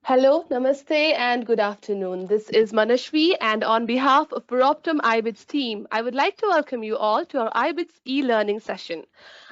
Hello, namaste, and good afternoon. This is Manashvi, and on behalf of Veroptum IBITS team, I would like to welcome you all to our IBITS e-learning session.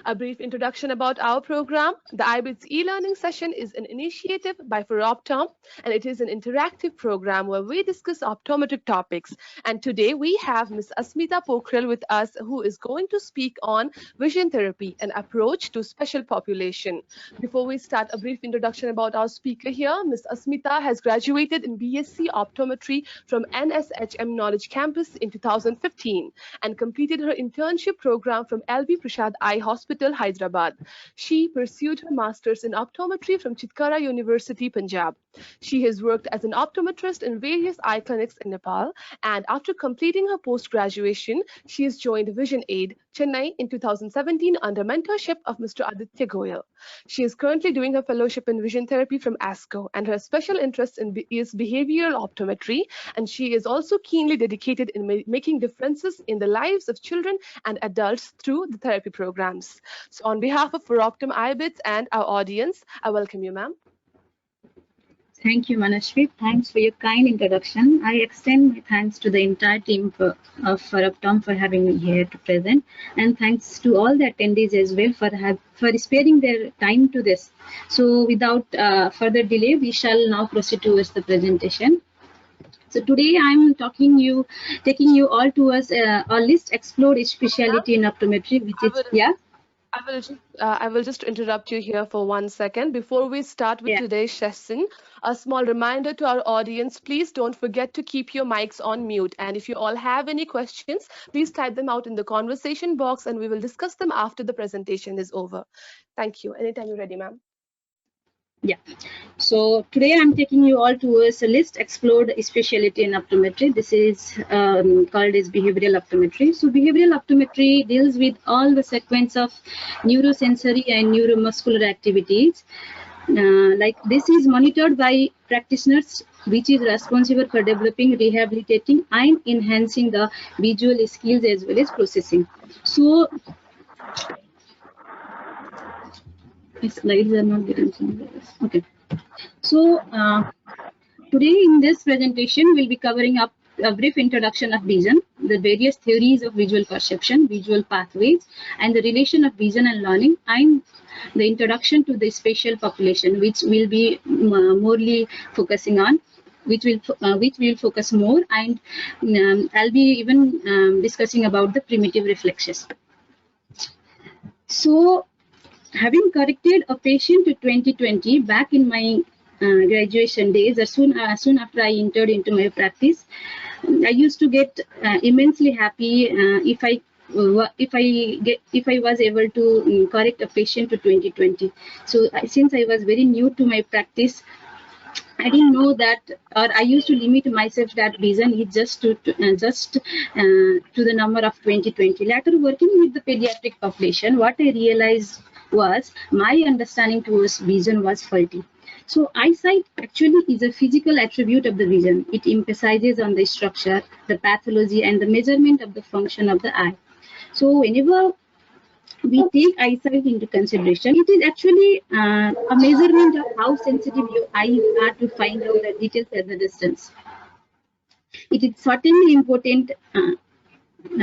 A brief introduction about our program. The IBITS e-learning session is an initiative by Veroptum, and it is an interactive program where we discuss optometric topics. And today we have Ms. Asmita Pokhrel with us, who is going to speak on vision therapy, an approach to special population. Before we start, a brief introduction about our speaker here. Ms. Asmita has graduated in BSc Optometry from NSHM Knowledge Campus in 2015 and completed her internship program from LB Prasad Eye Hospital, Hyderabad. She pursued her master's in optometry from Chitkara University, Punjab. She has worked as an optometrist in various eye clinics in Nepal, and after completing her post-graduation, she has joined Vision Aid, Chennai in 2017 under mentorship of Mr. Aditya Goyal. She is currently doing her fellowship in vision therapy from ASCO, and her special interest is behavioral optometry, and she is also keenly dedicated in making differences in the lives of children and adults through the therapy programs. So on behalf of Veroptum IBITS and our audience, I welcome you, ma'am. Thank you, Manashvi. Thanks for your kind introduction. I extend my thanks to the entire team of Veroptum for having me here to present, and thanks to all the attendees as well for sparing their time to this. So, without further delay, we shall now proceed towards the presentation. So today I'm taking you all towards a list explored specialty in optometry, which is I will just interrupt you here for 1 second. Before we start with today's session, a small reminder to our audience, please don't forget to keep your mics on mute. And if you all have any questions, please type them out in the conversation box and we will discuss them after the presentation is over. Thank you. Anytime you're ready, ma'am. Yeah. So today I'm taking you all towards a list explored specialty in optometry. This is called as behavioral optometry. So behavioral optometry deals with all the sequence of neurosensory and neuromuscular activities. Like this is monitored by practitioners, which is responsible for developing, rehabilitating, and enhancing the visual skills as well as processing. So slides are not getting okay. So today in this presentation we'll be covering up a brief introduction of vision, the various theories of visual perception, visual pathways, and the relation of vision and learning, and the introduction to the spatial population, which will be morely focusing on, which will focus more, and I'll be even discussing about the primitive reflexes. So, having corrected a patient to 2020 back in my graduation days, as soon after I entered into my practice, I used to get immensely happy if I was able to correct a patient to 2020. So since I was very new to my practice, I didn't know that, or I used to limit myself that vision is just to the number of 2020. Later, working with the pediatric population, what I realized was my understanding towards vision was faulty. So eyesight actually is a physical attribute of the vision. It emphasizes on the structure, the pathology, and the measurement of the function of the eye. So whenever we take eyesight into consideration, it is actually a measurement of how sensitive your eyes are to find out the details at the distance. It is certainly important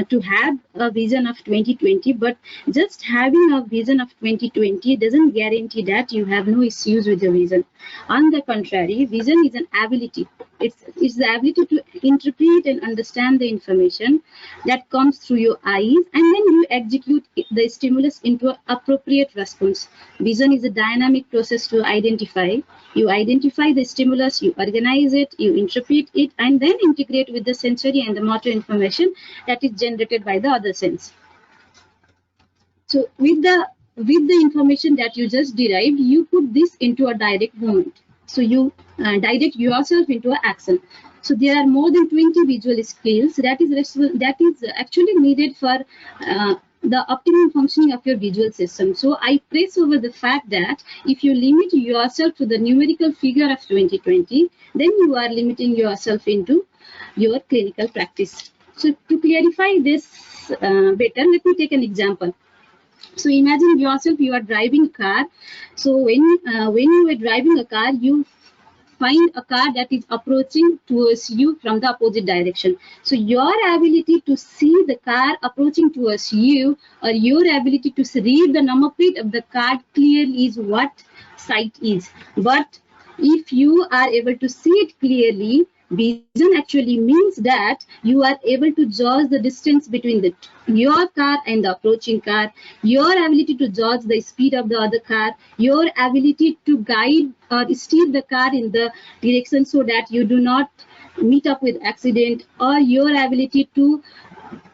to have a vision of 2020, but just having a vision of 2020 doesn't guarantee that you have no issues with your vision. On the contrary, vision is an ability. It's the ability to interpret and understand the information that comes through your eyes, and then you execute the stimulus into an appropriate response. Vision is a dynamic process to identify. You identify the stimulus, you organize it, you interpret it, and then integrate with the sensory and the motor information that is generated by the other sense. So with the information that you just derived, you put this into a direct movement. So you direct yourself into an action. So there are more than 20 visual skills that is actually needed for the optimum functioning of your visual system. So I press over the fact that if you limit yourself to the numerical figure of 2020, then you are limiting yourself into your clinical practice. So to clarify this better, let me take an example. So imagine yourself, you are driving a car. So when you are driving a car, you find a car that is approaching towards you from the opposite direction. So your ability to see the car approaching towards you, or your ability to read the number plate of the car clearly, is what sight is. But if you are able to see it clearly, vision actually means that you are able to judge the distance between your car and the approaching car, your ability to judge the speed of the other car, your ability to guide or steer the car in the direction so that you do not meet up with accident, or your ability to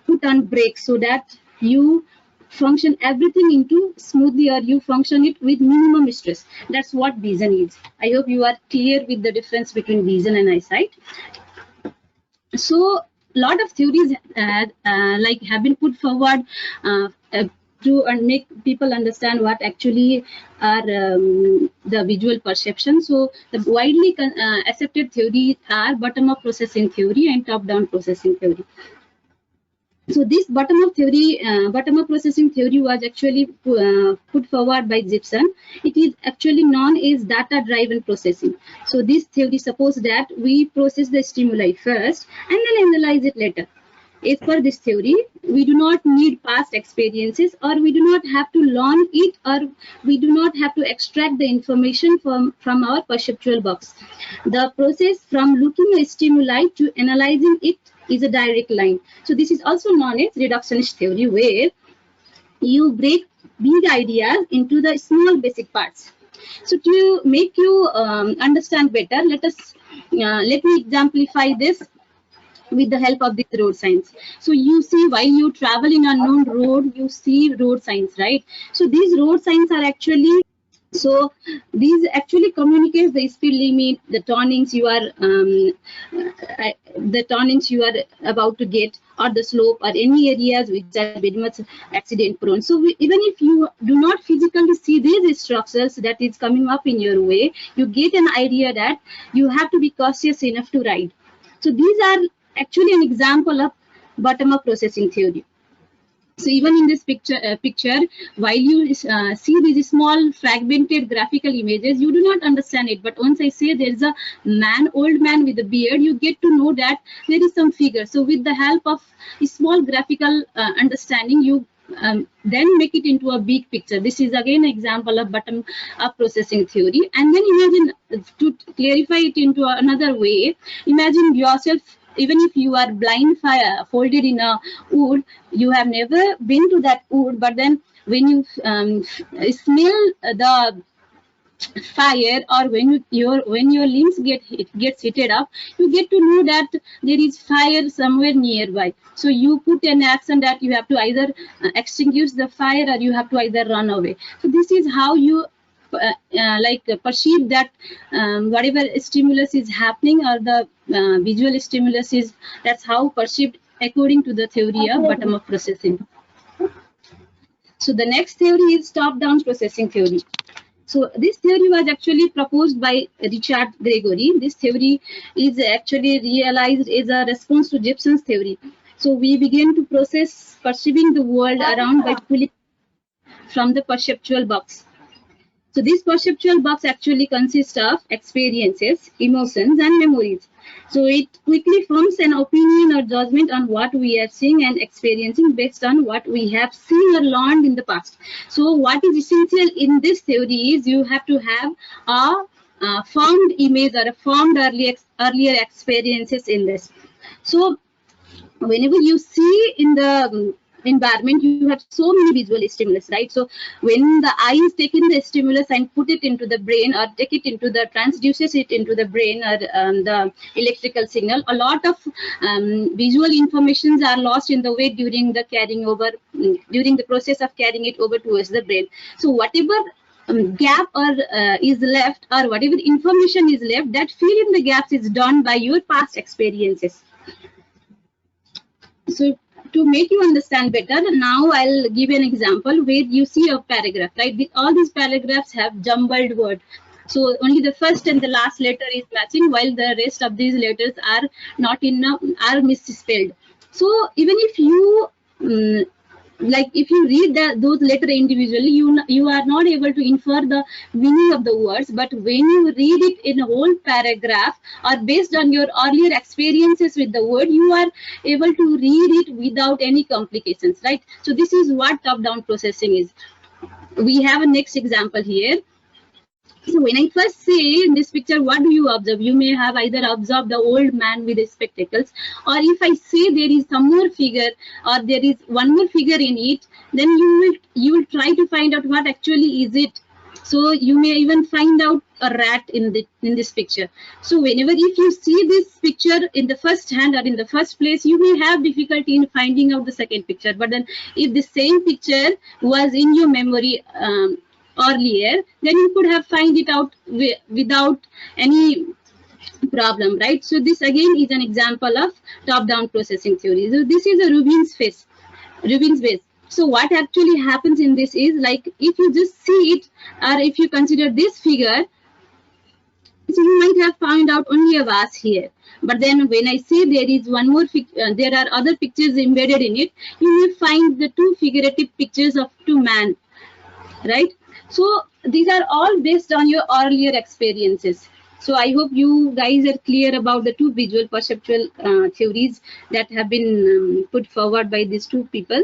put on brakes so that you function everything into smoothly, or you function it with minimum stress. That's what vision is. I hope you are clear with the difference between vision and eyesight. So a lot of theories like have been put forward to make people understand what actually are the visual perception. So the widely accepted theories are bottom-up processing theory and top-down processing theory. So this bottom-up processing theory was actually put forward by Gibson. It is actually known as data-driven processing. So this theory supposes that we process the stimuli first and then analyze it later. As per this theory, we do not need past experiences, or we do not have to learn it, or we do not have to extract the information from our perceptual box. The process from looking at stimuli to analyzing it is a direct line. So this is also known as reductionist theory, where you break big ideas into the small basic parts. So to make you understand better, let me exemplify this with the help of these road signs. So you see, while you travel in a known road, you see road signs, right? So these road signs are actually, so these actually communicate the speed limit, the turnings you are about to get, or the slope, or any areas which are very much accident prone. So even if you do not physically see these structures that is coming up in your way, you get an idea that you have to be cautious enough to ride. So these are actually an example of bottom-up processing theory. So even in this picture, while you see these small fragmented graphical images, you do not understand it. But once I say there is a old man with a beard, you get to know that there is some figure. So with the help of a small graphical understanding, you then make it into a big picture. This is again an example of bottom-up processing theory. And then imagine, to clarify it into another way, imagine yourself, even if you are blindfolded in a wood, you have never been to that wood, but then when you smell the fire, or when your limbs gets heated up, you get to know that there is fire somewhere nearby. So you put an action that you have to either extinguish the fire, or you have to either run away. So this is how you perceive that whatever stimulus is happening, or the visual stimulus is, that's how perceived according to the theory of bottom-up processing. So the next theory is top-down processing theory. So this theory was actually proposed by Richard Gregory. This theory is actually realized as a response to Gibson's theory. So we begin to perceiving the world around by pulling from the perceptual box. So this perceptual box actually consists of experiences, emotions, and memories. So it quickly forms an opinion or judgment on what we are seeing and experiencing based on what we have seen or learned in the past. So what is essential in this theory is you have to have a formed image or a formed earlier experiences in this. So whenever you see in the environment, you have so many visual stimulus, right? So when the eye is taking the stimulus and put it into the brain, or take it into the transduces it into the brain, or the electrical signal, a lot of visual informations are lost in the way during the during the process of carrying it over towards the brain. So whatever gap or is left, or whatever information is left, that fill in the gaps is done by your past experiences. So to make you understand better, now I'll give you an example where you see a paragraph, right? All these paragraphs have jumbled words. So only the first and the last letter is matching, while the rest of these letters are not are misspelled. So even if you like if you read those letters individually, you are not able to infer the meaning of the words. But when you read it in a whole paragraph, or based on your earlier experiences with the word, you are able to read it without any complications, right? So this is what top-down processing is. We have a next example here. So when I first say in this picture, what do you observe? You may have either observed the old man with the spectacles, or if I say there is some more figure, or there is one more figure in it, then you will try to find out what actually is it. So you may even find out a rat in this picture. So whenever if you see this picture in the first hand or in the first place, you may have difficulty in finding out the second picture. But then if the same picture was in your memory earlier, then you could have find it out without any problem, right? So this again is an example of top-down processing theory. So this is a Rubin's base. So what actually happens in this is, like, if you just see it, or if you consider this figure, so you might have found out only a vase here. But then when I say there is one more, there are other pictures embedded in it, you will find the two figurative pictures of two men, right? So these are all based on your earlier experiences. So I hope you guys are clear about the two visual perceptual theories that have been put forward by these two people.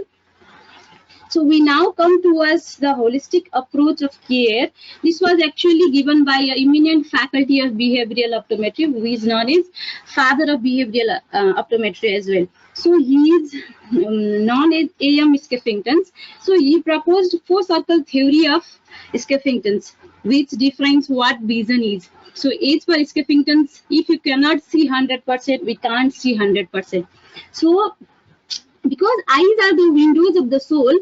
So we now come towards the holistic approach of care. This was actually given by an eminent faculty of behavioral optometry, who is known as father of behavioral optometry as well. So he is known as A.M. Skeffington. So he proposed four-circle theory of Skeffington's, which defines what vision is. So as per Skeffington's, if you cannot see 100%, we can't see 100%. So because eyes are the windows of the soul,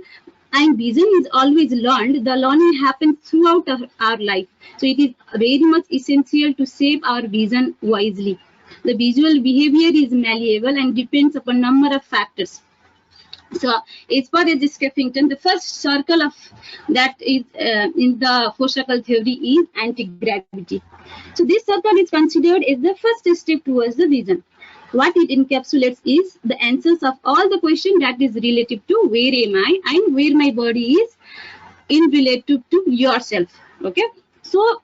and vision is always learned, the learning happens throughout our life. So it is very much essential to shape our vision wisely. The visual behavior is malleable and depends upon a number of factors. So as per Skeffington, the first circle of that is in the four-circle theory is anti-gravity. So this circle is considered as the first step towards the vision. What it encapsulates is the answers of all the questions that is relative to where am I and where my body is in relative to yourself. Okay. So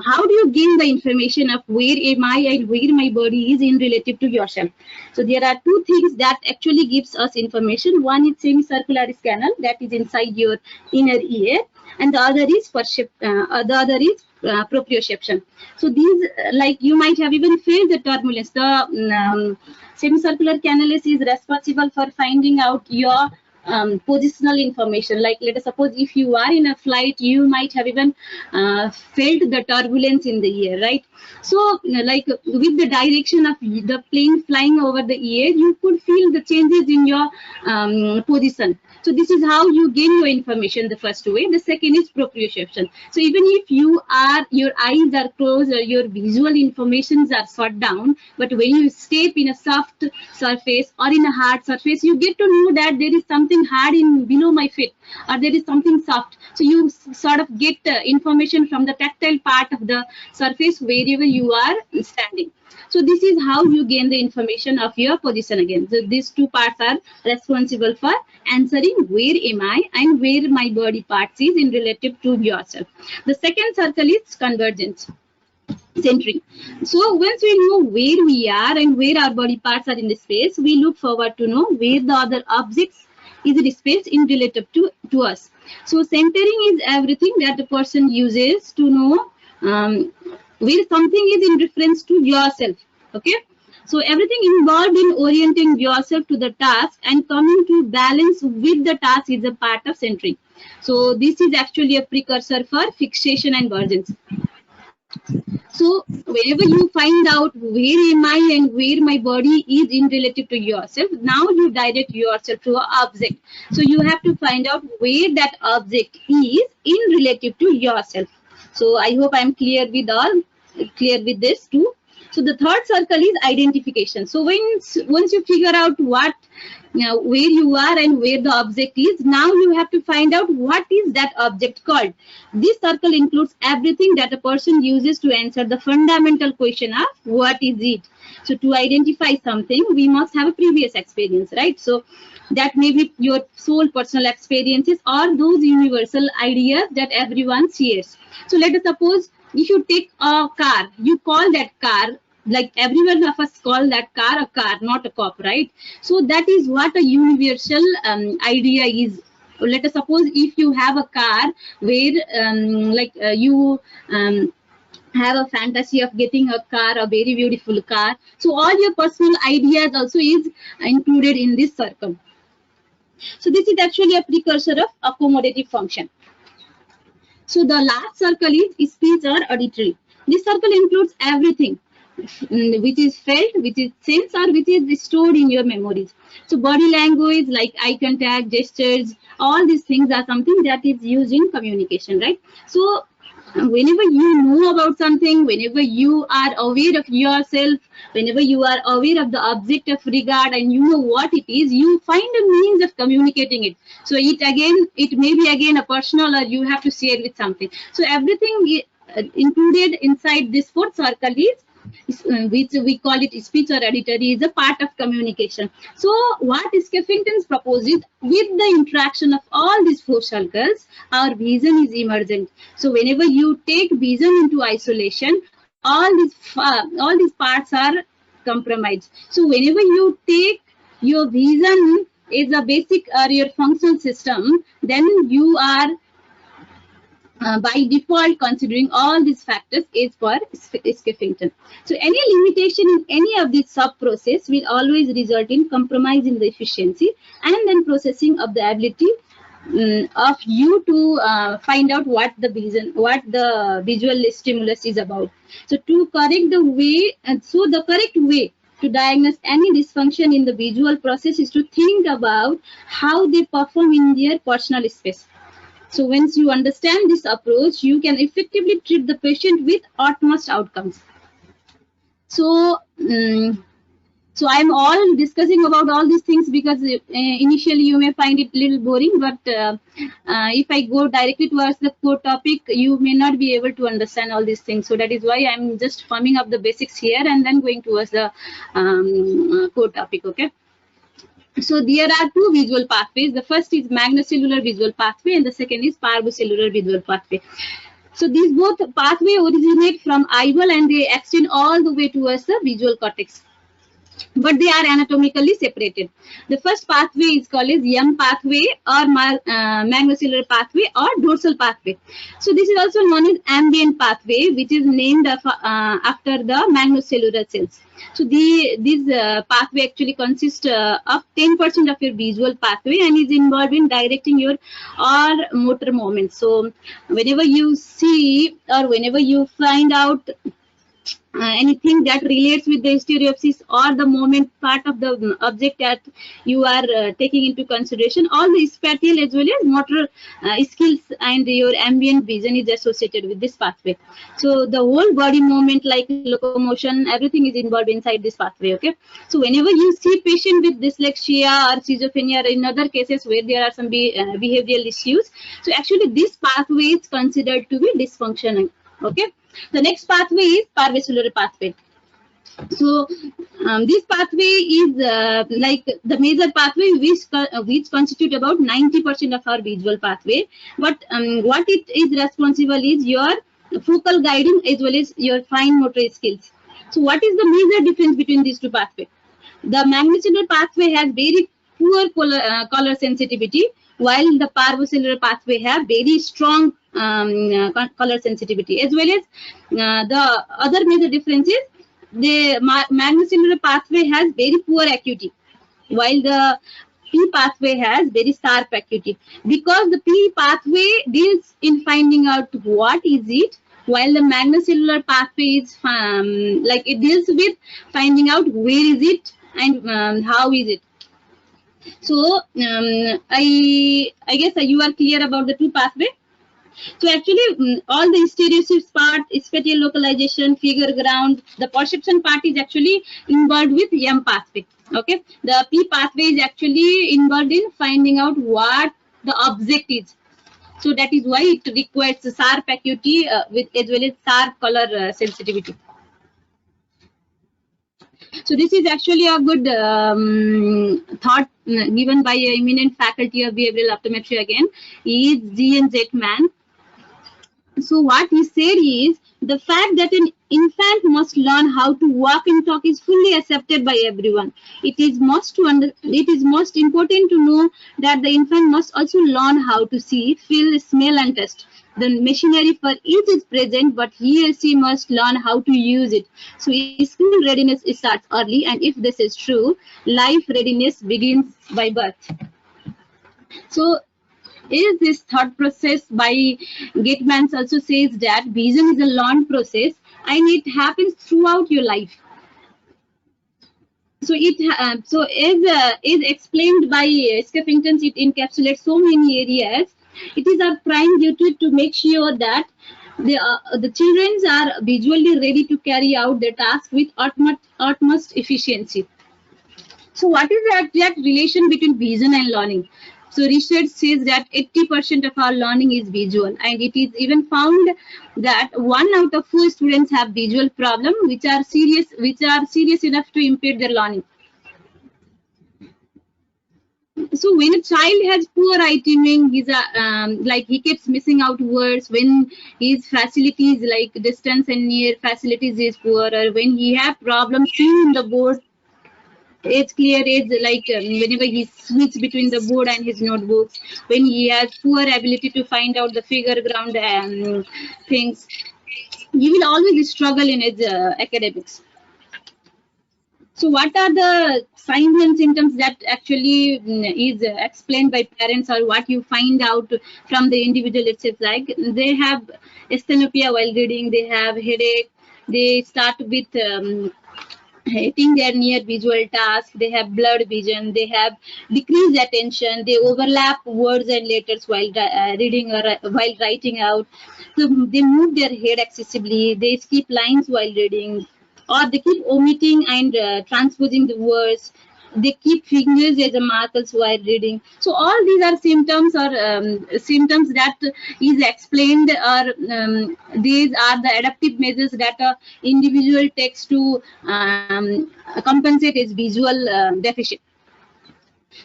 how do you gain the information of where am I and where my body is in relative to yourself? So there are two things that actually gives us information. One is semicircular canal that is inside your inner ear, and the other is proprioception. So these, like, you might have even felt the turbulence. The semicircular canal is responsible for finding out your positional information. Like, let us suppose if you are in a flight, you might have even felt the turbulence in the air, right? So like with the direction of the plane flying over the air, you could feel the changes in your position. So this is how you gain your information the first way. The second is proprioception. So even if your eyes are closed or your visual informations are shut down, but when you step in a soft surface or in a hard surface, you get to know that there is something hard in below my feet, or there is something soft. So you sort of get information from the tactile part of the surface wherever you are standing. So this is how you gain the information of your position again. So these two parts are responsible for answering where am I and where my body parts is in relative to yourself. The second circle is convergence, centering. So once we know where we are and where our body parts are in the space, we look forward to know where the other objects is in space in relative to us. So centering is everything that the person uses to know where something is in reference to yourself. Okay. So everything involved in orienting yourself to the task and coming to balance with the task is a part of centering. So this is actually a precursor for fixation and vergence. So whenever you find out where am I and where my body is in relative to yourself, now you direct yourself to an object. So you have to find out where that object is in relative to yourself. So I hope I'm clear with this too. So the third circle is identification. So once you figure out what, where you are and where the object is, now you have to find out what is that object called. This circle includes everything that a person uses to answer the fundamental question of what is it. So to identify something, we must have a previous experience, right? So that may be your sole personal experiences or those universal ideas that everyone shares. So let us suppose if you take a car, you call that car, like everyone of us call that car a car, not a cop, right? So that is what a universal idea is. Let us suppose if you have a car where you have a fantasy of getting a car, a very beautiful car. So all your personal ideas also is included in this circle. So this is actually a precursor of accommodative function. So the last circle is speech or auditory. This circle includes everything which is felt, which is sensed, or which is stored in your memories. So body language like eye contact, gestures, all these things are something that is used in communication, right? So whenever you know about something, whenever you are aware of yourself, whenever you are aware of the object of regard and you know what it is, you find a means of communicating it. So it may be again a personal, or you have to share with something. So everything included inside this fourth circle is, which we call it speech or auditory, is a part of communication. So what Skeffington proposes, with the interaction of all these four circles, our vision is emergent. So whenever you take vision into isolation, all these parts are compromised. So whenever you take your vision is a basic or your functional system, then you are by default considering all these factors is for Skeffington. So any limitation in any of these sub-process will always result in compromise in the efficiency and then processing of the ability of you to find out what the visual stimulus is about. So to correct the way, and so the correct way to diagnose any dysfunction in the visual process is to think about how they perform in their personal space. So once you understand this approach, you can effectively treat the patient with utmost outcomes. So, so I'm all discussing about all these things because initially you may find it a little boring, but if I go directly towards the core topic, you may not be able to understand all these things. So that is why I'm just firming up the basics here and then going towards the core topic, okay? So there are two visual pathways. The first is magnocellular visual pathway and the second is parvocellular visual pathway. So these both pathways originate from eyeball and they extend all the way towards the visual cortex, but they are anatomically separated. The first pathway is called as M pathway or magnocellular pathway or dorsal pathway. So this is also known as ambient pathway, which is named after the magnocellular cells. So this pathway actually consists of 10% of your visual pathway and is involved in directing your all motor movements. So whenever you see or whenever you find out anything that relates with the stereopsis or the movement part of the object that you are taking into consideration, all the spatial as well as motor skills and your ambient vision is associated with this pathway. So the whole body movement like locomotion, everything is involved inside this pathway, okay? So whenever you see patient with dyslexia or schizophrenia or in other cases where there are some behavioral issues, so actually this pathway is considered to be dysfunctional, okay? The next pathway is parvocellular pathway. So this pathway is like the major pathway which constitute about 90% of our visual pathway. But what it is responsible is your focal guiding as well as your fine motor skills. So what is the major difference between these two pathways? The magnocellular pathway has very poor color sensitivity, while the parvocellular pathway have very strong color sensitivity, as well as the other major difference is the magnocellular pathway has very poor acuity, while the P pathway has very sharp acuity. Because the P pathway deals in finding out what is it, while the magnocellular pathway is like it deals with finding out where is it and how is it. So I guess you are clear about the two pathway. So actually, all the stereotypes part, spatial localization, figure ground, the perception part is actually involved with M pathway. Okay, the P pathway is actually involved in finding out what the object is. So that is why it requires sharp acuity with as well as sharp color sensitivity. So this is actually a good thought given by an eminent faculty of behavioral optometry again, is G.N. Zetman. So what he said is, the fact that an infant must learn how to walk and talk is fully accepted by everyone. It is most important to know that the infant must also learn how to see, feel, smell, and taste. The machinery for each is present, but he or she must learn how to use it. So school readiness starts early, and if this is true, life readiness begins by birth. So is this thought process by Zetman also says that vision is a learned process and it happens throughout your life. So as explained by Skeffington, it encapsulates so many areas. It is our prime duty to make sure that the children are visually ready to carry out their task with utmost efficiency. So what is the exact relation between vision and learning? So research says that 80% of our learning is visual, and it is even found that 1 out of 4 students have visual problems which are serious enough to impede their learning. So when a child has poor eye teaming, he's like he keeps missing out words. When his facilities like distance and near facilities is poor, or when he have problems seeing the board, it's clear it's like whenever he switches between the board and his notebooks, when he has poor ability to find out the figure ground things, he will always struggle in his academics. So what are the signs and symptoms that actually is explained by parents, or what you find out from the individual itself? Like they have asthenopia while reading, they have headache, they start with hating their near visual task, they have blurred vision, they have decreased attention, they overlap words and letters while reading or while writing out. So they move their head excessively, they skip lines while reading, or they keep omitting and transposing the words. They keep fingers as a markers while reading. So all these are symptoms, or symptoms that is explained, or these are the adaptive measures that a individual takes to compensate his visual deficit.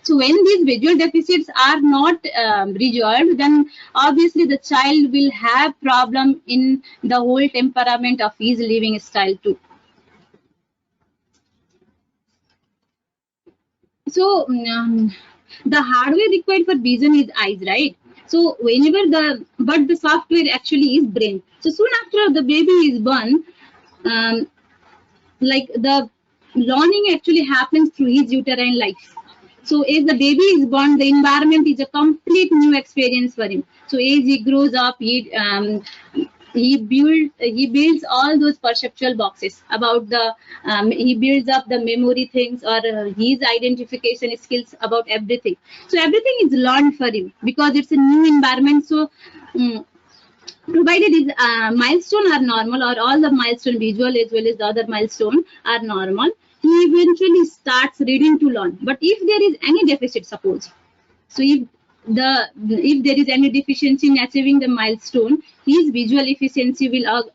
So when these visual deficits are not resolved, then obviously the child will have problem in the whole temperament of his living style too. So the hardware required for vision is eyes, right? So whenever the software actually is brain. So soon after the baby is born, like the learning actually happens through his uterine life. So as the baby is born, the environment is a complete new experience for him. So as he grows up, he builds all those perceptual boxes about the he builds up the memory things, or his identification skills about everything. So everything is learned for him because it's a new environment. So provided his milestone are normal, or all the milestone visual as well as the other milestone are normal, he eventually starts reading to learn. But if there is any deficit, suppose, so if there is any deficiency in achieving the milestone, his visual efficiency will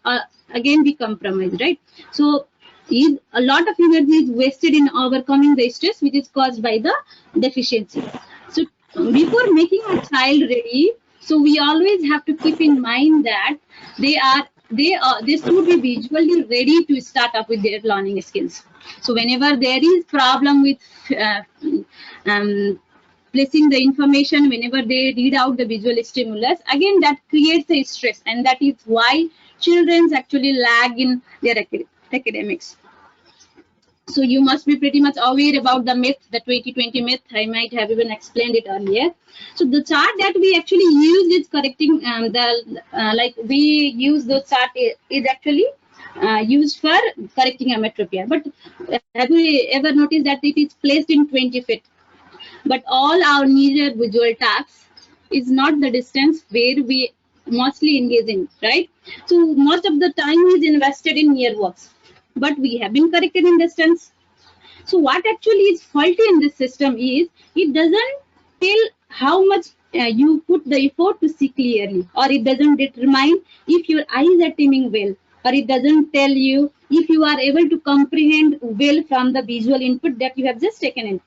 again be compromised, right? So a lot of energy is wasted in overcoming the stress which is caused by the deficiency. So before making a child ready, so we always have to keep in mind that they should be visually ready to start up with their learning skills. So whenever there is problem with placing the information, whenever they read out the visual stimulus, again that creates a stress, and that is why children actually lag in their academics. So you must be pretty much aware about the myth, the 2020 myth. I might have even explained it earlier. So the chart that we actually use is correcting like we use the chart is actually used for correcting ametropia. But have you ever noticed that it is placed in 20 feet? But all our needed visual tasks is not the distance where we mostly engaged in, right? So most of the time is invested in near works, but we have been corrected in distance. So what actually is faulty in this system is it doesn't tell how much you put the effort to see clearly, or it doesn't determine if your eyes are teaming well, or it doesn't tell you if you are able to comprehend well from the visual input that you have just taken in,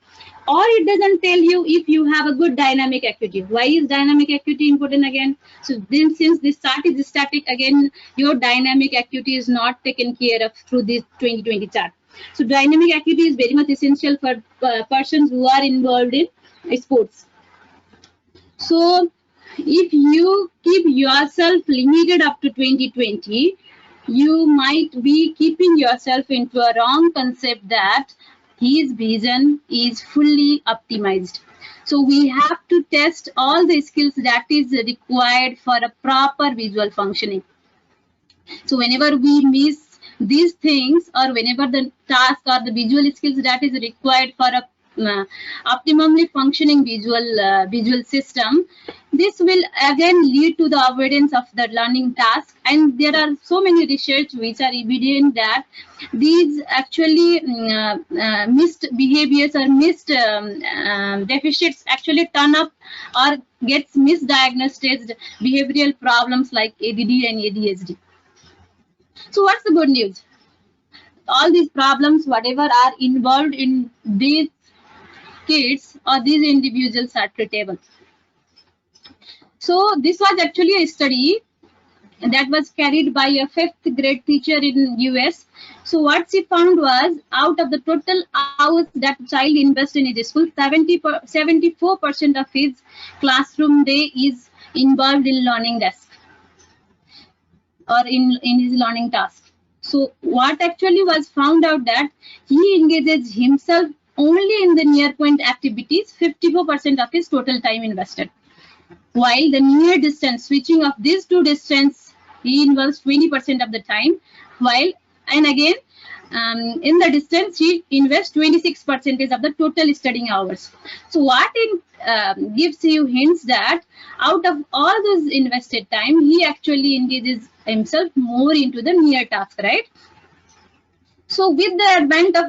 or it doesn't tell you if you have a good dynamic acuity. Why is dynamic acuity important again? So then, since this chart is static, again your dynamic acuity is not taken care of through this 2020 chart. So dynamic acuity is very much essential for persons who are involved in sports. So if you keep yourself limited up to 2020, you might be keeping yourself into a wrong concept that his vision is fully optimized. So we have to test all the skills that is required for a proper visual functioning. So whenever we miss these things, or whenever the task or the visual skills that is required for a optimally functioning visual system, this will again lead to the avoidance of the learning task. And there are so many research which are evident that these actually missed behaviors or missed deficits actually turn up or gets misdiagnosed as behavioral problems like ADD and ADHD. So what's the good news? All these problems, whatever are involved in these kids or these individuals, are treatable. So this was actually a study that was carried by a 5th grade teacher in US. So what she found was, out of the total hours that child invests in his school, 74% of his classroom day is involved in learning desk or in his learning task. So what actually was found out that he engages himself only in the near point activities 54% of his total time invested, while the near distance switching of these two distance he involves 20% of the time, while and again in the distance he invests 26% of the total studying hours. So what it gives you hints that out of all those invested time, he actually engages himself more into the near task, right? So with the advent of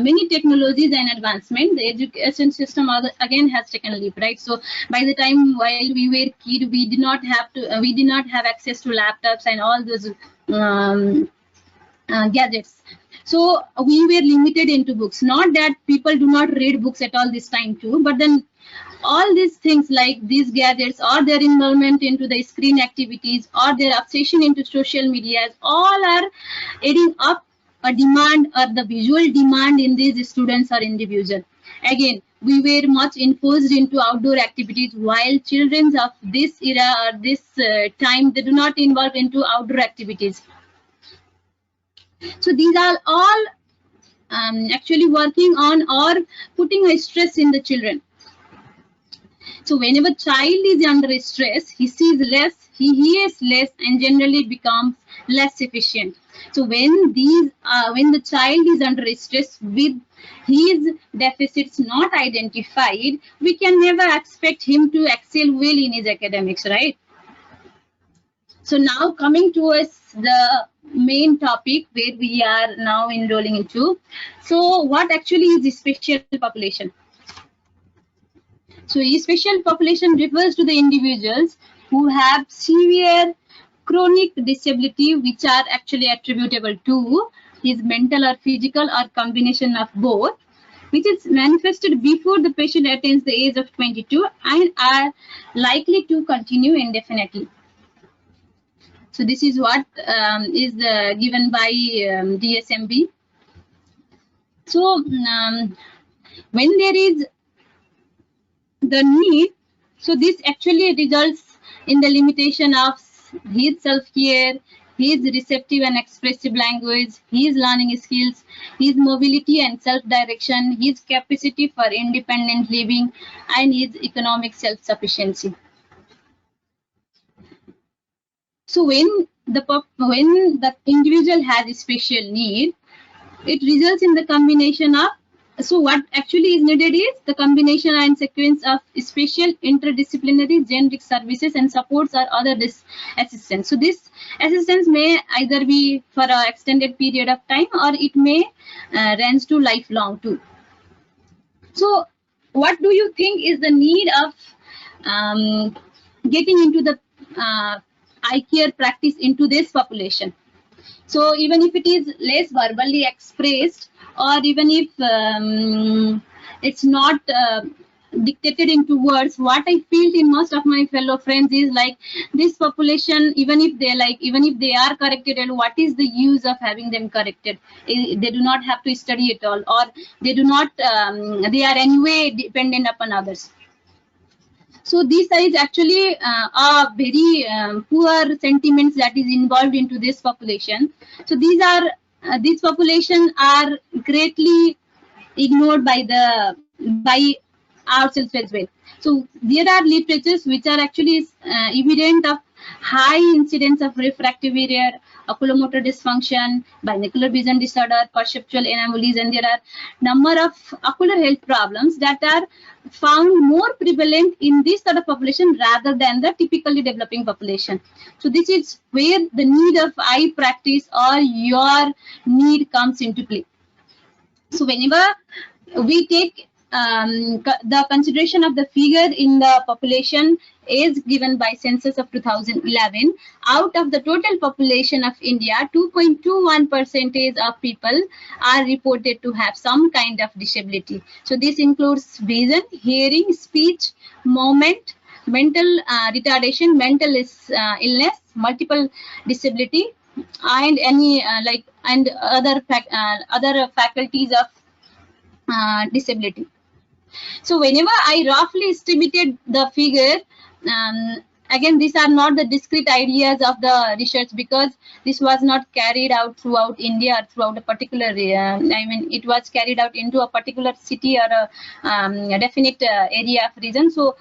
many technologies and advancement, the education system again has taken a leap, right? So by the time while we were kid, we did not have access to laptops and all those gadgets. So we were limited into books. Not that people do not read books at all this time too, but then all these things like these gadgets or their involvement into the screen activities or their obsession into social media, all are adding up a demand or the visual demand in these students or individuals. Again, we were much enforced into outdoor activities, while children of this era or this time, they do not involve into outdoor activities. So these are all actually working on or putting a stress in the children. So whenever child is under stress, he sees less, he hears less, and generally becomes less efficient. So when the child is under stress with his deficits not identified, we can never expect him to excel well in his academics, right? So now coming towards the main topic where we are now enrolling into. So what actually is special population? So special population refers to the individuals who have severe chronic disability which are actually attributable to his mental or physical or combination of both, which is manifested before the patient attains the age of 22 and are likely to continue indefinitely. So this is what is given by DSMB. So when there is the need, so this actually results in the limitation of his self-care, his receptive and expressive language, his learning skills, his mobility and self-direction, his capacity for independent living, and his economic self-sufficiency. So when the individual has a special need, it results in the combination of So what actually is needed is the combination and sequence of special interdisciplinary generic services and supports or other assistance. So this assistance may either be for an extended period of time or it may range to lifelong too. So what do you think is the need of getting into the eye care practice into this population? So even if it is less verbally expressed, or even if it's not dictated into words, what I feel in most of my fellow friends is like this population, even if they are corrected, and what is the use of having them corrected? They do not have to study at all, or they do not they are anyway dependent upon others. So these is actually a very poor sentiments that is involved into this population. So these population are greatly ignored by ourselves as well. So there are literatures which are actually evident of high incidence of refractive error, oculomotor dysfunction, binocular vision disorder, perceptual anomalies, and there are number of ocular health problems that are found more prevalent in this sort of population rather than the typically developing population. So this is where the need of eye practice or your need comes into play. So whenever we take the consideration of the figure in the population is given by census of 2011, out of the total population of India, 2.21% of people are reported to have some kind of disability. So this includes vision, hearing, speech, movement, mental retardation, mental illness, multiple disability, and any and other faculties of disability. So whenever I roughly estimated the figure, again, these are not the discrete ideas of the research, because this was not carried out throughout India or throughout a particular, I mean, it was carried out into a particular city or a definite area of region. So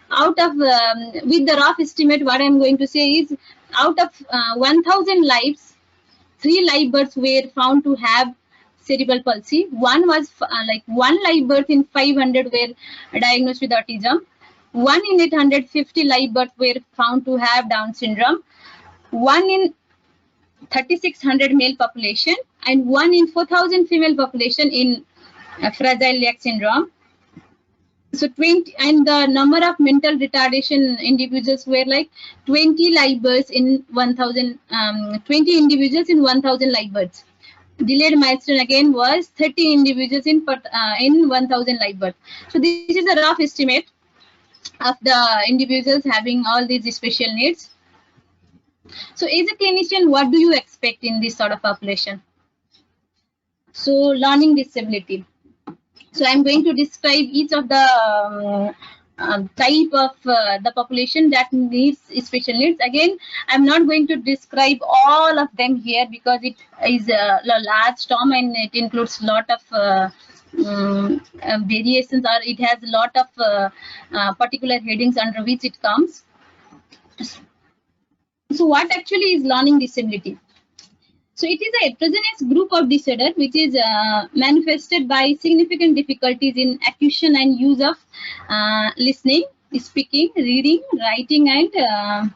out of, with the rough estimate, what I'm going to say is, out of 1,000 lives, 3 live births were found to have cerebral palsy. One was one live birth in 500 were diagnosed with autism. 1 in 850 live births were found to have Down syndrome. 1 in 3,600 male population, and 1 in 4,000 female population in Fragile X syndrome. So 20, and the number of mental retardation individuals were like 20 live births in 1,000, 20 individuals in 1,000 live births. Delayed milestone again was 30 individuals in 1,000 live births. So this is a rough estimate of the individuals having all these special needs. So as a clinician, what do you expect in this sort of population? So learning disability. So I'm going to describe each of the type of the population that needs special needs. Again, I'm not going to describe all of them here because it is a large term and it includes a lot of variations, or it has a lot of particular headings under which it comes. So what actually is learning disability? So it is a heterogeneous group of disorder which is manifested by significant difficulties in acquisition and use of listening, speaking, reading, writing, and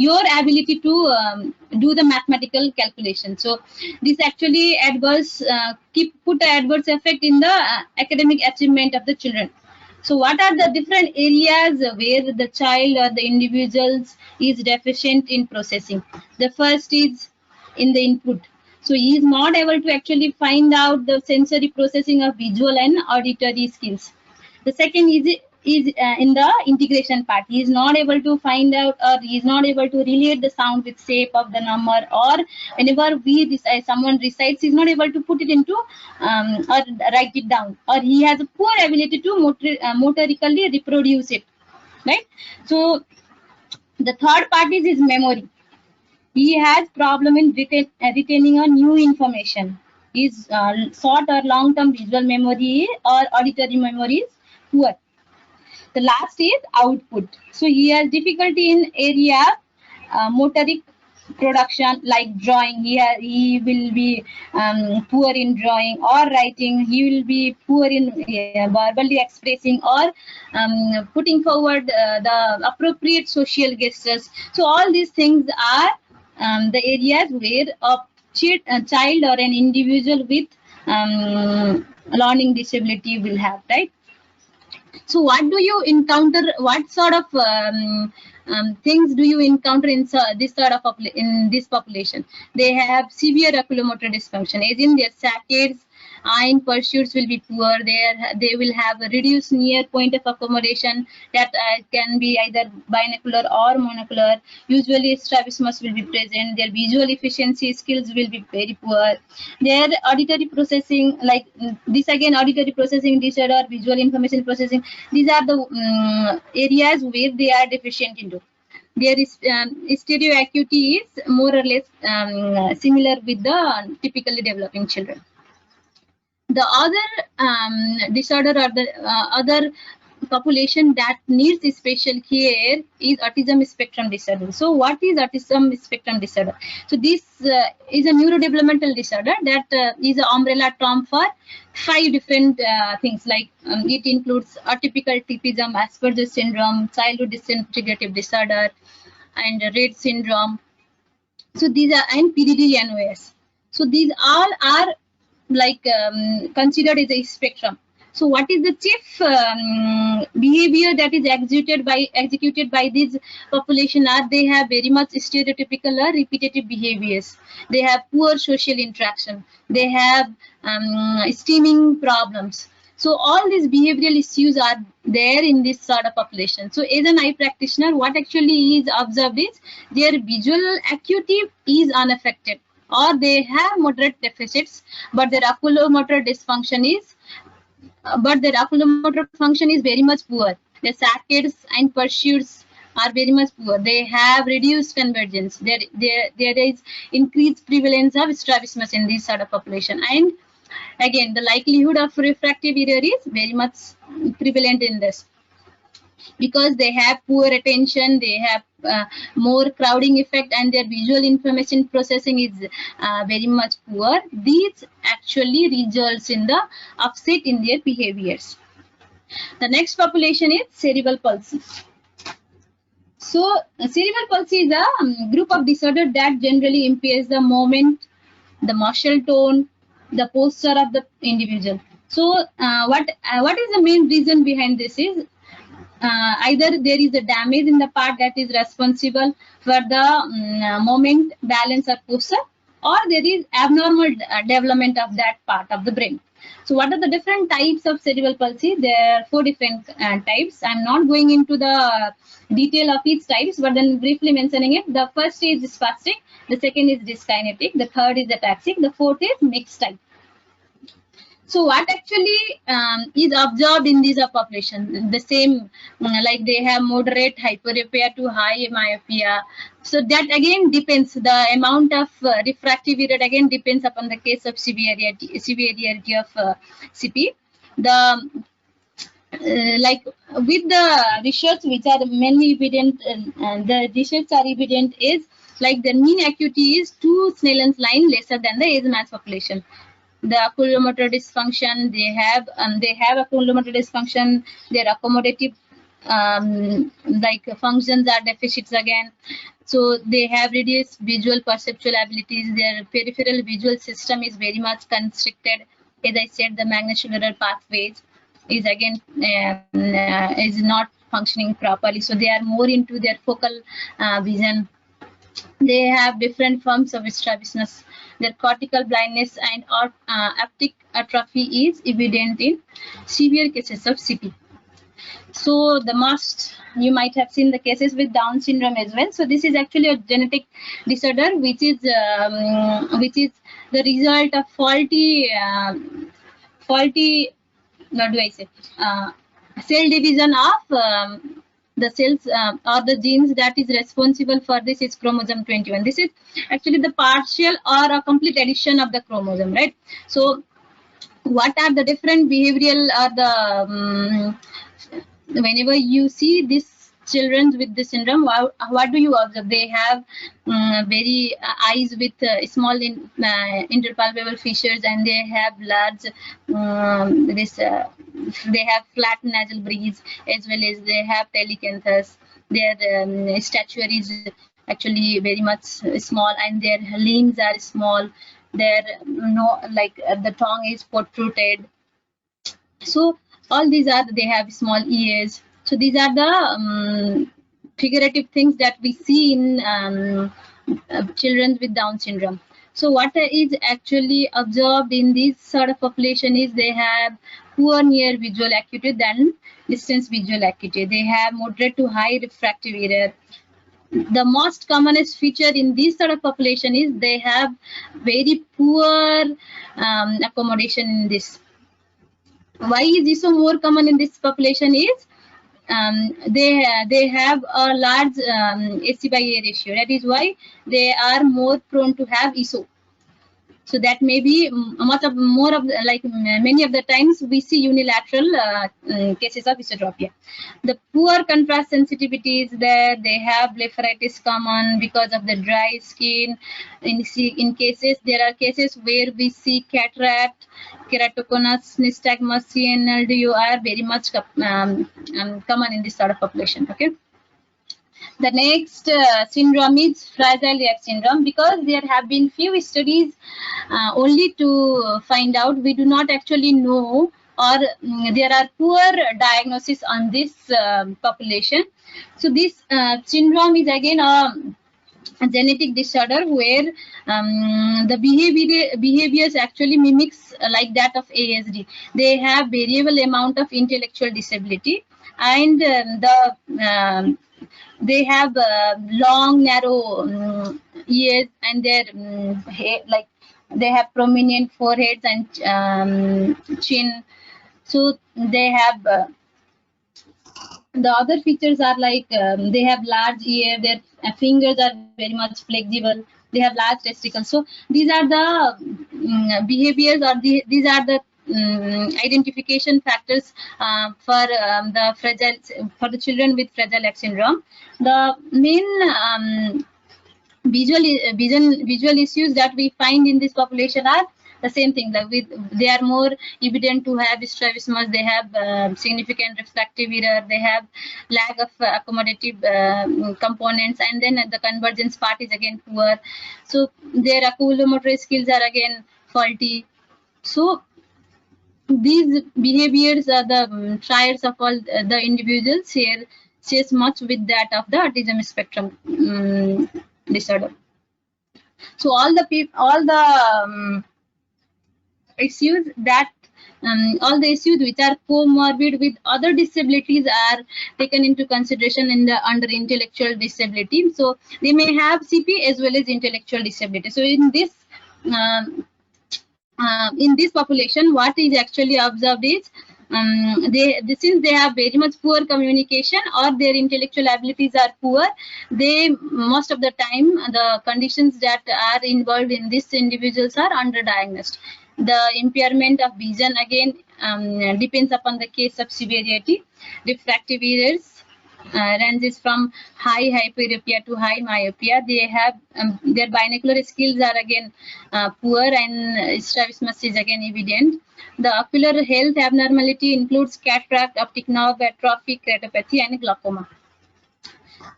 your ability to do the mathematical calculation. So this actually put an adverse effect in the academic achievement of the children. So what are the different areas where the child or the individuals is deficient in processing? The first is in the input. So he is not able to actually find out the sensory processing of visual and auditory skills. The second is in the integration part. He is not able to find out, or he is not able to relate the sound with shape of the number, or whenever someone recites, he is not able to put it into or write it down, or he has a poor ability to motorically reproduce it, right? So the third part is his memory. He has problem in retaining a new information. His short or long-term visual memory or auditory memory is poor. The last is output. So he has difficulty in area motoric production, like drawing. He will be poor in drawing or writing. He will be poor in verbally expressing or putting forward the appropriate social gestures. So all these things are the areas where a child or an individual with learning disability will have, right? So what do you encounter? What sort of things do you encounter in this sort of in this population? They have severe oculomotor dysfunction, as in their saccades and pursuits will be poor. They will have a reduced near point of accommodation that can be either binocular or monocular. Usually strabismus will be present. Their visual efficiency skills will be very poor. Their auditory processing, like this again, auditory processing disorder, visual information processing, these are the areas where they are deficient into. Their stereo acuity is more or less similar with the typically developing children. The other disorder or the other population that needs special care is autism spectrum disorder. So what is autism spectrum disorder? So this is a neurodevelopmental disorder that is an umbrella term for 5 different things, like it includes atypical typism, Asperger's syndrome, childhood disintegrative disorder, and Rett syndrome. So these are, and PDD-NOS. So these all are like considered as a spectrum. So what is the chief behavior that is executed by this population are they have very much stereotypical or repetitive behaviors. They have poor social interaction. They have stimming problems. So all these behavioral issues are there in this sort of population. So as an eye practitioner, what actually is observed is their visual acuity is unaffected, or they have moderate deficits, but their oculomotor dysfunction is, function is very much poor. The saccades and pursuits are very much poor. They have reduced convergence. There is increased prevalence of strabismus in this sort of population. And again, the likelihood of refractive error is very much prevalent in this, because they have poor attention, they have more crowding effect, and their visual information processing is very much poor. These actually results in the upset in their behaviors. The next population is cerebral palsy. So cerebral palsy is a group of disorder that generally impairs the movement, the muscle tone, the posture of the individual. So what is the main reason behind this is either there is a damage in the part that is responsible for the movement, balance, or posture, or there is abnormal development of that part of the brain. So what are the different types of cerebral palsy? There are 4 different types. I'm not going into the detail of each types, but then briefly mentioning it. The first is spastic, the second is dyskinetic, the third is ataxic, the fourth is mixed type. So what actually is observed in these population? The same, like they have moderate hyperopia to high myopia. So that again depends. The amount of refractive error again depends upon the case of severity of CP. The like with the research which are mainly evident, the research are evident is like the mean acuity is 2 Snellen's line lesser than the age matched population. The oculomotor dysfunction, they have oculomotor dysfunction. Their accommodative like functions are deficits again. So they have reduced visual perceptual abilities. Their peripheral visual system is very much constricted. As I said, the magnetocerebral pathways is again is not functioning properly. So they are more into their focal vision. They have different forms of strabismus. Their cortical blindness and optic atrophy is evident in severe cases of CP. So the most, you might have seen the cases with Down syndrome as well. So this is actually a genetic disorder which is the result of faulty what do I say cell division of the cells or the genes that is responsible for this is chromosome 21. This is actually the partial or a complete addition of the chromosome, right? So what are the different behavioral or the whenever you see this children with this syndrome, what do you observe? They have very eyes with small interpalpable fissures, and they have large they have flat nasal bridge, as well as they have telecanthus. Their stature is actually very much small, and their limbs are small. Their the tongue is protruded. So all these are, they have small ears. So these are the figurative things that we see in children with Down syndrome. So what is actually observed in this sort of population is they have poor near visual acuity than distance visual acuity. They have moderate to high refractive error. The most commonest feature in this sort of population is they have very poor accommodation in this. Why is this so more common in this population is they have a large AC by A ratio. That is why they are more prone to have ESO. So that may be more of many of the times we see unilateral cases of esotropia. The poor contrast sensitivity is there. They have blepharitis common because of the dry skin. In cases, there are cases where we see cataract, keratoconus, nystagmus, CNLDO are very much common in this sort of population. Okay. The next syndrome is fragile Rex syndrome. Because there have been few studies only to find out, we do not actually know, or there are poor diagnosis on this population. So this syndrome is again a genetic disorder where the behaviors actually mimics like that of ASD. They have variable amount of intellectual disability, and they have long, narrow ears, and their they have prominent foreheads and chin. So they have the other features are like they have large ear, their fingers are very much flexible, they have large testicles. So these are the behaviors, or these are the identification factors for the children with Fragile X syndrome. The main visual issues that we find in this population are the same thing. They are more evident to have strabismus. They have significant refractive error. They have lack of accommodative components, and then the convergence part is again poor. So their oculomotor skills are again faulty. So these behaviors are the triads of all the individuals here shares much with that of the autism spectrum disorder. So all the issues that all the issues which are comorbid with other disabilities are taken into consideration under intellectual disability. So they may have CP as well as intellectual disability. So in this population, what is actually observed is since they have very much poor communication, or their intellectual abilities are poor, they most of the time the conditions that are involved in these individuals are underdiagnosed. The impairment of vision again depends upon the case of severity. Refractive errors ranges from high hyperopia to high myopia. They have their binocular skills are again poor, and strabismus is again evident. The ocular health abnormality includes cataract, optic nerve atrophy, keratopathy, and glaucoma.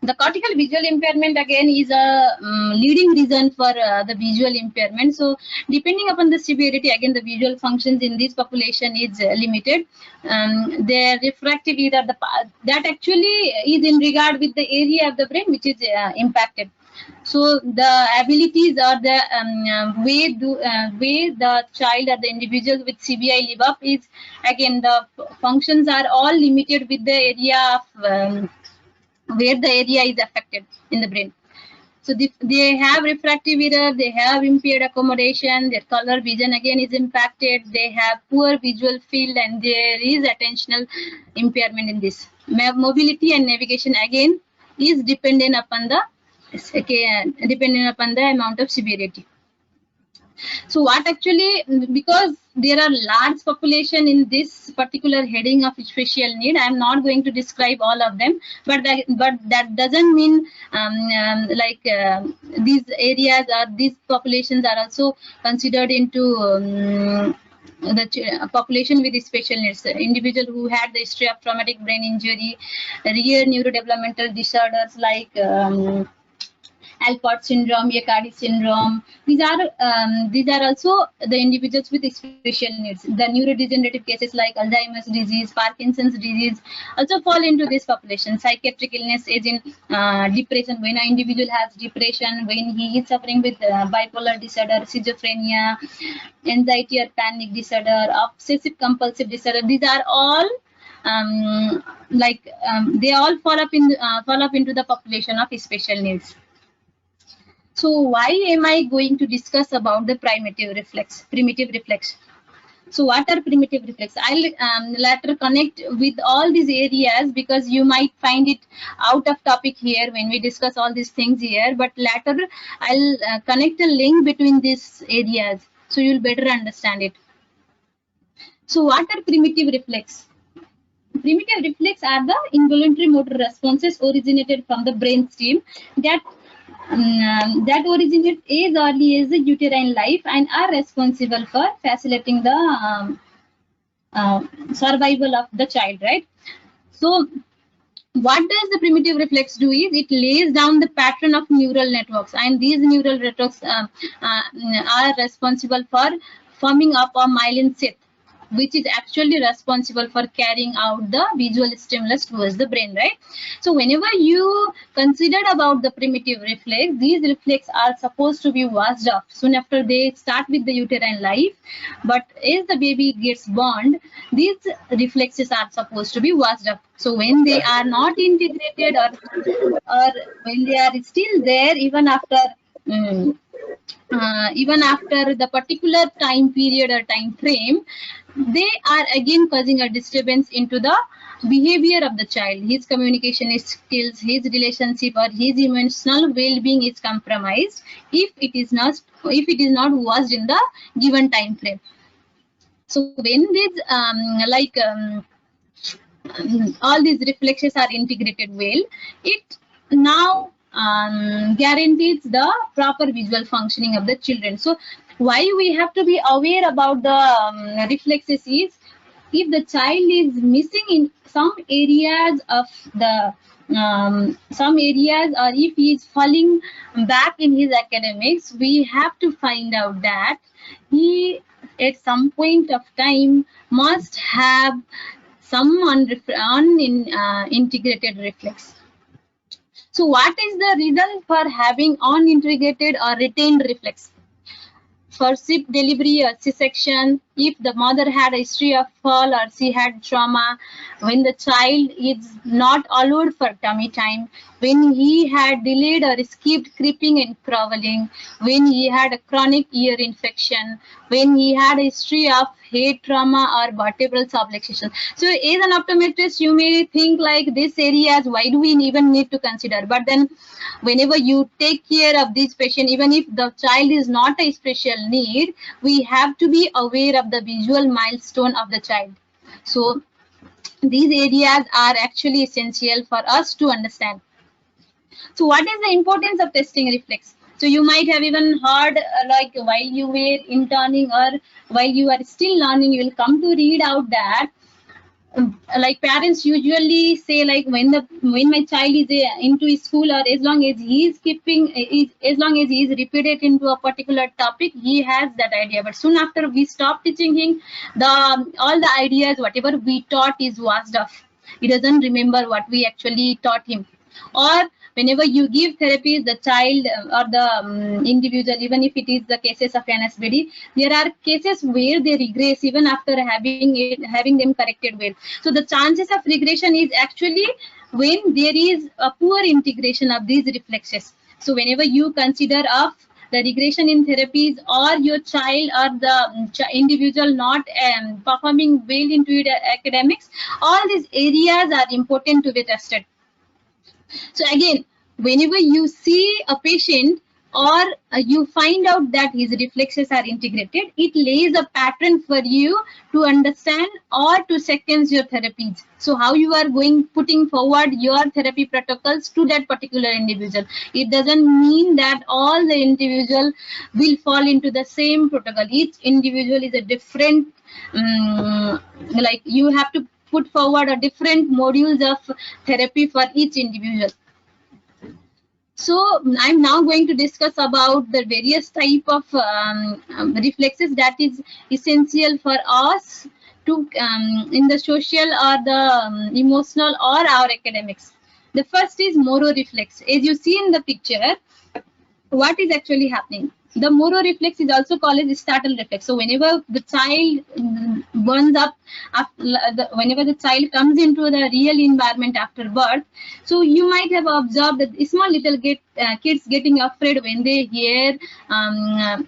The cortical visual impairment again is a leading reason for the visual impairment. So depending upon the severity, again the visual functions in this population is limited. Their refractive error, that actually is in regard with the area of the brain which is impacted. So the abilities or the way the child or the individual with CVI live up is, again the functions are all limited with the area of where the area is affected in the brain. So they have refractive error, they have impaired accommodation, their color vision again is impacted, they have poor visual field, and there is attentional impairment in this. Mobility and navigation again is dependent upon the amount of severity. So what actually, because there are large population in this particular heading of special need, I am not going to describe all of them, but that doesn't mean these areas or these populations are also considered into the population with special needs. Individual who had the history of traumatic brain injury, rare neurodevelopmental disorders like Alport syndrome, Aicardi syndrome. These are also the individuals with special needs. The neurodegenerative cases like Alzheimer's disease, Parkinson's disease also fall into this population. Psychiatric illness is in depression. When an individual has depression, when he is suffering with bipolar disorder, schizophrenia, anxiety or panic disorder, obsessive compulsive disorder, these are all they all fall up into the population of special needs. So why am I going to discuss about the primitive reflex? So what are primitive reflex? I'll later connect with all these areas because you might find it out of topic here when we discuss all these things here. But later I'll connect a link between these areas so you'll better understand it. So what are primitive reflex? Primitive reflex are the involuntary motor responses originated from the brainstem that originate as early as the uterine life and are responsible for facilitating the survival of the child, right? So what does the primitive reflex do is it lays down the pattern of neural networks, and these neural networks are responsible for forming up a myelin sheath, which is actually responsible for carrying out the visual stimulus towards the brain, right? So whenever you consider about the primitive reflex, these reflex are supposed to be washed off soon after they start with the uterine life. But as the baby gets born, these reflexes are supposed to be washed off. So when they are not integrated or when they are still there, even after the particular time period or time frame, they are again causing a disturbance into the behavior of the child. His communication skills, his relationship or his emotional well-being is compromised if it is not washed in the given time frame. So when these all these reflexes are integrated well, it now guarantees the proper visual functioning of the children. So why we have to be aware about the reflexes is if the child is missing in some areas of the or if he is falling back in his academics, we have to find out that he at some point of time must have some integrated reflex. So what is the reason for having unintegrated or retained reflex? For SIP delivery or C-section, if the mother had a history of fall or she had trauma, when the child is not allowed for tummy time, when he had delayed or skipped creeping and crawling, when he had a chronic ear infection, when he had a history of head trauma or vertebral subluxation. So as an optometrist, you may think like these areas, why do we even need to consider? But then whenever you take care of this patient, even if the child is not a special need, we have to be aware of the visual milestone of the child. So these areas are actually essential for us to understand. So what is the importance of testing reflex? So you might have even heard like while you were interning or while you are still learning, you will come to read out that like parents usually say like when my child is into school or as long as he is as long as he is repeated into a particular topic, he has that idea. But soon after we stop teaching him, all the ideas whatever we taught is washed off. He doesn't remember what we actually taught him. Or whenever you give therapies, the child or the individual, even if it is the cases of NSBD, there are cases where they regress even after having them corrected well. So the chances of regression is actually when there is a poor integration of these reflexes. So whenever you consider of the regression in therapies or your child or the individual not performing well into the academics, all these areas are important to be tested. So again, whenever you see a patient, or you find out that his reflexes are integrated, it lays a pattern for you to understand or to sequence your therapies. So how you are putting forward your therapy protocols to that particular individual. It doesn't mean that all the individual will fall into the same protocol. Each individual is a different, like you have to put forward a different modules of therapy for each individual. So I'm now going to discuss about the various type of reflexes that is essential for us to in the social or the emotional or our academics. The first is Moro reflex. As you see in the picture, what is actually happening? The Moro reflex is also called as startle reflex. So whenever the child burns up, whenever the child comes into the real environment after birth, so you might have observed that small little kids getting afraid when they hear large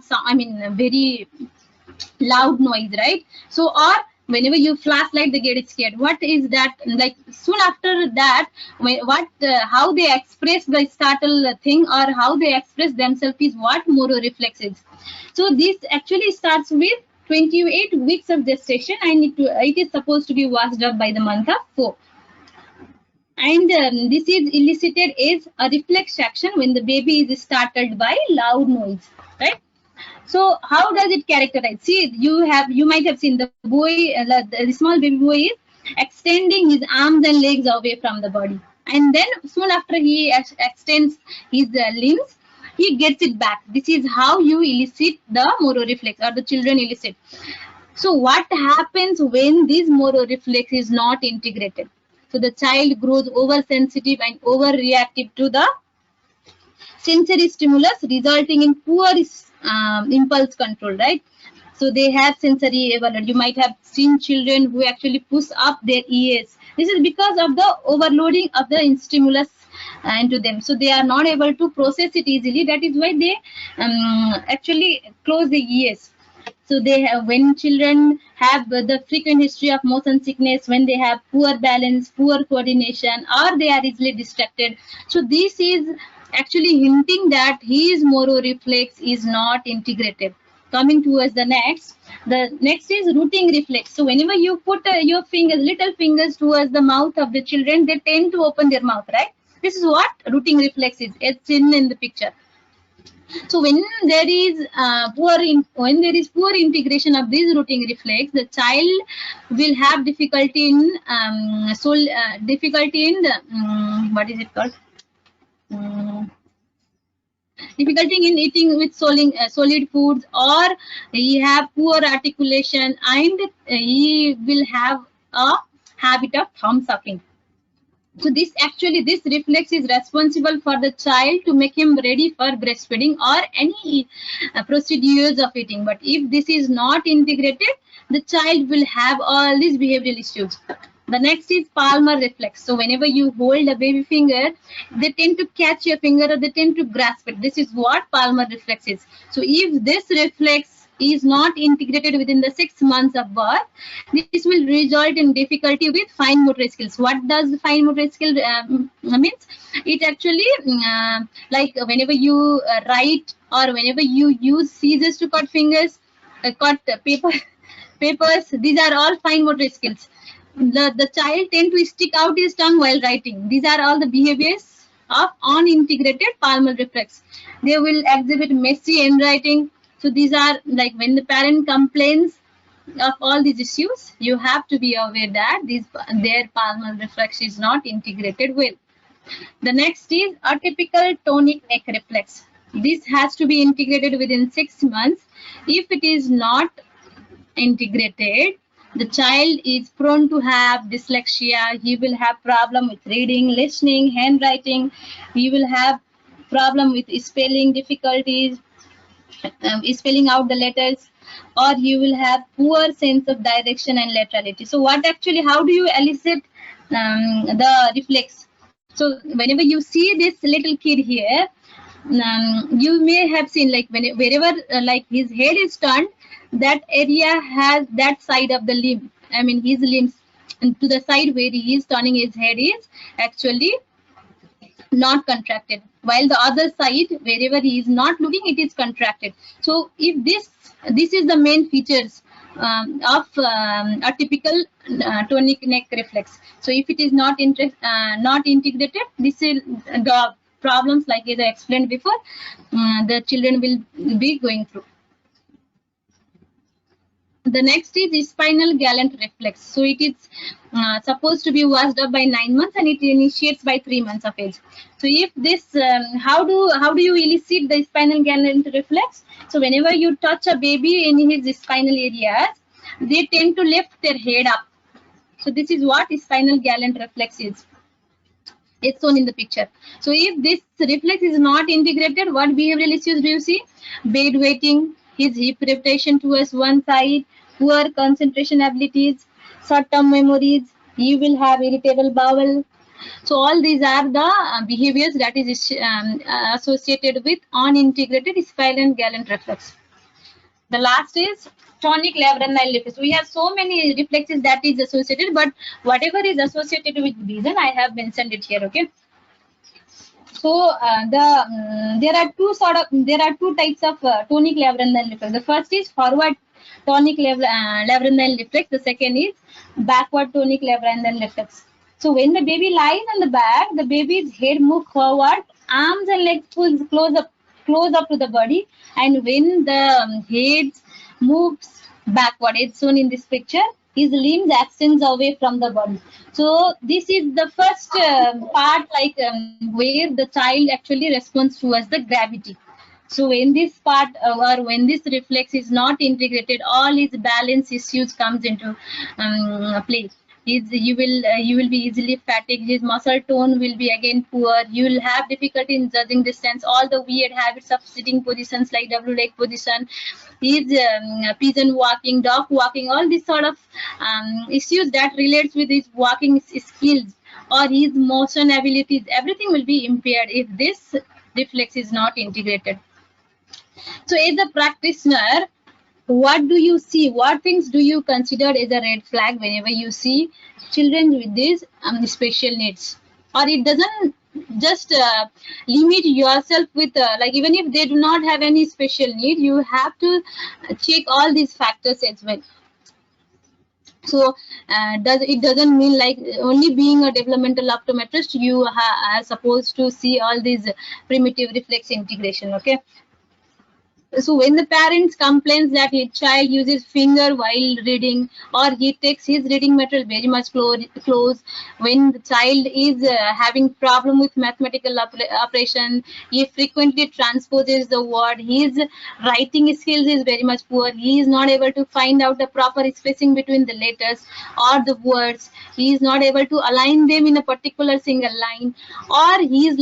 sound, I mean very loud noise, right? So or whenever you flashlight, they get scared. What is that? Like soon after that, how they express the startle thing or how they express themselves is what Moro reflex is. So this actually starts with 28 weeks of gestation, and it is supposed to be washed up by the month of 4. And this is elicited as a reflex action when the baby is startled by loud noise, right? So how does it characterize? See, you might have seen the boy, the small baby boy is extending his arms and legs away from the body, and then soon after he extends his limbs, he gets it back. This is how you elicit the Moro reflex, or the children elicit. So what happens when this Moro reflex is not integrated? So the child grows oversensitive and overreactive to the sensory stimulus, resulting in poor impulse control, right? So they have sensory overload. You might have seen children who actually push up their ears. This is because of the overloading of the stimulus into them. So they are not able to process it easily. That is why they actually close the ears. So they have, when children have the frequent history of motion sickness, when they have poor balance, poor coordination, or they are easily distracted. So this is actually hinting that his Moro reflex is not integrated. Coming towards the next is rooting reflex. So whenever you put your fingers, little fingers towards the mouth of the children, they tend to open their mouth, right? This is what rooting reflex is. It's in the picture. So when there is poor integration of this rooting reflex, the child will have difficulty in what is it called? Difficulty in eating with solid foods, or he have poor articulation, and he will have a habit of thumb sucking. So this reflex is responsible for the child to make him ready for breastfeeding or any procedures of eating. But if this is not integrated, the child will have all these behavioral issues. The next is palmar reflex. So whenever you hold a baby finger, they tend to catch your finger or they tend to grasp it. This is what palmar reflex is. So if this reflex is not integrated within the 6 months of birth, this will result in difficulty with fine motor skills. What does the fine motor skill means? It actually like whenever you write or whenever you use scissors to cut fingers, cut papers, these are all fine motor skills. The child tend to stick out his tongue while writing. These are all the behaviors of unintegrated palmar reflex. They will exhibit messy handwriting. So these are like when the parent complains of all these issues, you have to be aware that their palmar reflex is not integrated well. The next is atypical tonic neck reflex. This has to be integrated within 6 months. If it is not integrated, the child is prone to have dyslexia. He will have problem with reading, listening, handwriting. He will have problem with spelling difficulties, spelling out the letters, or he will have poor sense of direction and laterality. So how do you elicit the reflex? So whenever you see this little kid here, you may have seen like wherever like his head is turned, that area has that side of the limb, I mean his limbs, and to the side where he is turning his head is actually not contracted. while the other side, wherever he is not looking, it is contracted. So if this is the main features of a typical tonic neck reflex. So if it is not integrated, this is the problems, like as I explained before, the children will be going through. The next is spinal gallant reflex. So it is supposed to be washed up by 9 months, and it initiates by 3 months of age. So if this, how do you elicit the spinal gallant reflex? So whenever you touch a baby in his spinal areas, they tend to lift their head up. So this is what spinal gallant reflex is. It's shown in the picture. So if this reflex is not integrated, what behavioral issues do you see? Bed waiting, his hip rotation towards one side, poor concentration abilities, short-term memories, you will have irritable bowel. So all these are the behaviors that is associated with unintegrated spinal gallant reflex. The last is tonic laburnal reflex. We have so many reflexes that is associated, but whatever is associated with vision, I have mentioned it here. Okay. So there are two types of tonic laburnal reflex. The first is forward tonic laburnal reflex. The second is backward tonic laburnal reflex. So when the baby lies on the back, the baby's head moves forward, arms and legs pull close up to the body, and when the head moves backward, it's shown in this picture, his limbs extends away from the body. So this is the first part, like where the child actually responds towards the gravity. So when this part or when this reflex is not integrated, all his balance issues comes into play. You will be easily fatigued. His muscle tone will be again poor. You will have difficulty in judging distance. All the weird habits of sitting positions like double leg position, his pigeon walking, dog walking, all these sort of issues that relates with his walking skills or his motion abilities, everything will be impaired if this reflex is not integrated. So as a practitioner, what do you see? What things do you consider as a red flag whenever you see children with these special needs? Or it doesn't just limit yourself with like, even if they do not have any special need, you have to check all these factors as well. So it doesn't mean like only being a developmental optometrist you are supposed to see all these primitive reflex integration. Okay. So when the parents complains that his child uses finger while reading, or he takes his reading material very much close, when the child is having problem with mathematical operation, he frequently transposes the word, his writing skills is very much poor, he is not able to find out the proper spacing between the letters or the words, he is not able to align them in a particular single line, or he is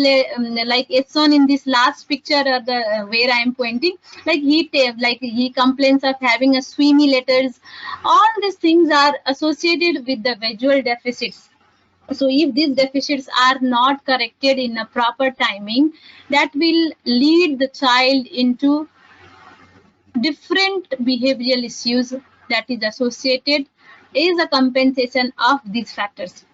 like it's shown in this last picture where I am pointing, like he complains of having a swimmy letters. All these things are associated with the visual deficits. So if these deficits are not corrected in a proper timing, that will lead the child into different behavioral issues that is associated as a compensation of these factors.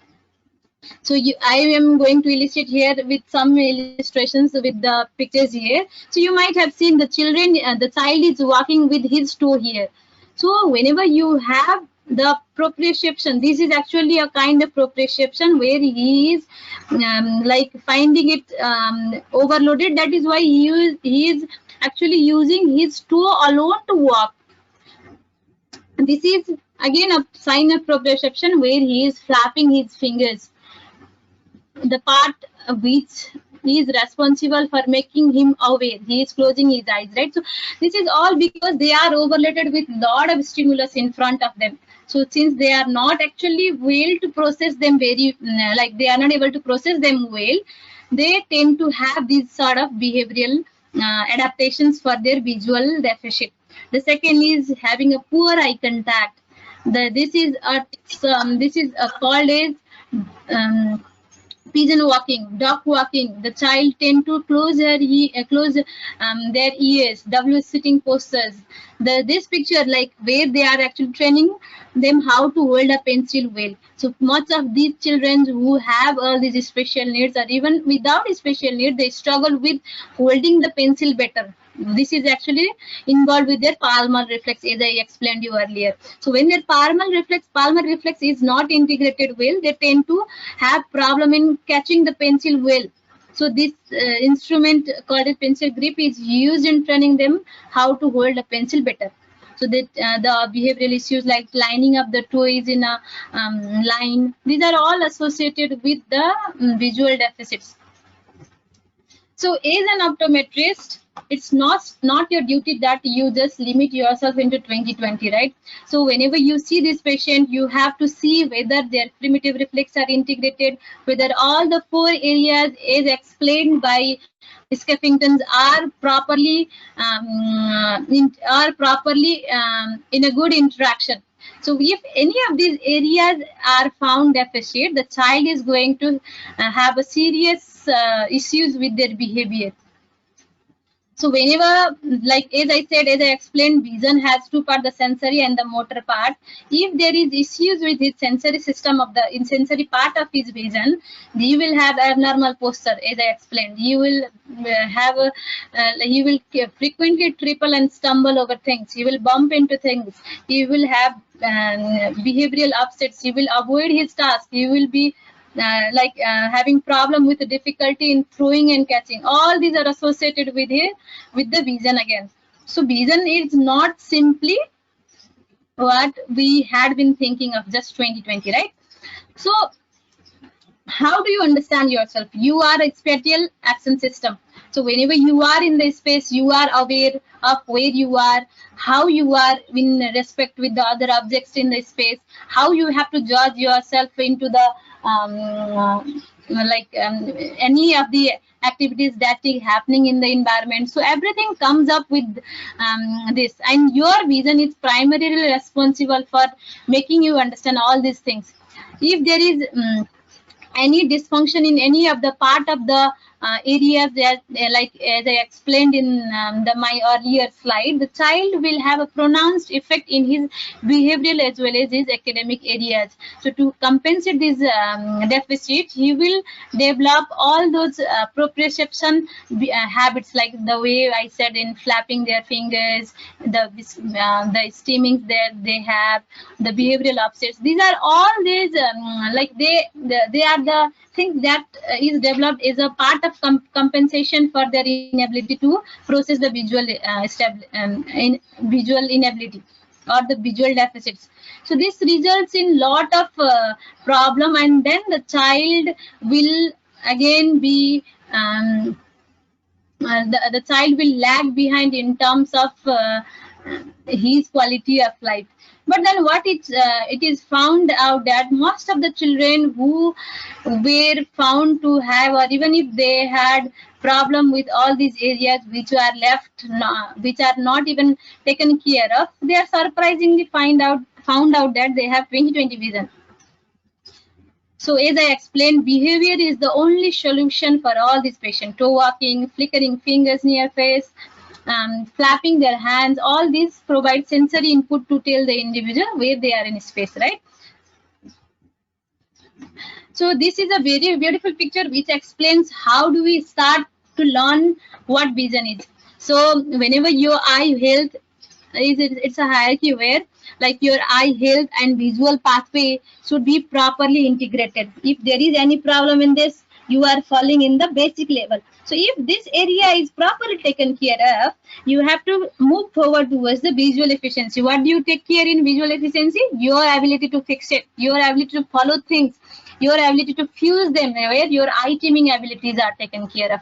So I am going to illustrate here with some illustrations with the pictures here. So you might have seen the child is walking with his toe here. So whenever you have the proprioception, this is actually a kind of proprioception where he is like finding it overloaded. That is why he is actually using his toe alone to walk. This is again a sign of proprioception where he is flapping his fingers, the part which is responsible for making him aware. He is closing his eyes, right? So this is all because they are overloaded with lot of stimulus in front of them. So since they are not actually well to process them they are not able to process them well, they tend to have these sort of behavioral adaptations for their visual deficit. The second is having a poor eye contact. This is called as pigeon walking, duck walking. The child tend to close their ears, W sitting postures. This picture, like where they are actually training them how to hold a pencil well. So much of these children who have all these special needs, or even without special needs, they struggle with holding the pencil better. This is actually involved with their palmar reflex, as I explained you earlier. So when their palmar reflex is not integrated well, they tend to have problem in catching the pencil well. So this instrument called a pencil grip is used in training them how to hold a pencil better. So that the behavioral issues like lining up the toys in a line, these are all associated with the visual deficits. So as an optometrist, it's not your duty that you just limit yourself into 20/20, right? So whenever you see this patient, you have to see whether their primitive reflex are integrated, whether all the 4 areas as explained by Skeffington's are properly in a good interaction. So if any of these areas are found deficient, the child is going to have a serious issues with their behavior. So whenever, like as I said, as I explained, vision has 2 parts, the sensory and the motor part. If there is issues with his sensory system of the sensory part of his vision, you will have abnormal posture, as I explained. You will have you will frequently triple and stumble over things. You will bump into things. You will have behavioral upsets. You will avoid his task. You will be having problem with the difficulty in throwing and catching. All these are associated with the vision again. So vision is not simply what we had been thinking of just 20/20, right? So how do you understand yourself? You are a spatial action system. So whenever you are in the space, you are aware of where you are, how you are in respect with the other objects in the space, how you have to judge yourself into the any of the activities that is happening in the environment. So everything comes up with this, and your vision is primarily responsible for making you understand all these things. If there is any dysfunction in any of the part of the areas that, like as I explained in my earlier slide, the child will have a pronounced effect in his behavioral as well as his academic areas. So to compensate this deficit, he will develop all those proprioception habits, like the way I said, in flapping their fingers, the steamings that they have, the behavioral upsets. These are all these they are the things that is developed as a part of compensation for their inability to process the visual visual inability or the visual deficits. So this results in lot of problem, and then the child will again be the child will lag behind in terms of his quality of life. But then what it is found out that most of the children who were found to have, or even if they had problem with all these areas which are left, which are not even taken care of, they are surprisingly found out that they have 20/20 vision. So as I explained, behavior is the only solution for all these patients. Toe walking, flickering fingers near face, flapping their hands, all these provide sensory input to tell the individual where they are in space, right? So this is a very beautiful picture which explains how do we start to learn what vision is. So whenever your eye health it's a hierarchy where, like, your eye health and visual pathway should be properly integrated. If there is any problem in this, you are falling in the basic level. So if this area is properly taken care of, you have to move forward towards the visual efficiency. What do you take care in visual efficiency? Your ability to fix it, your ability to follow things, your ability to fuse them, where your eye teaming abilities are taken care of.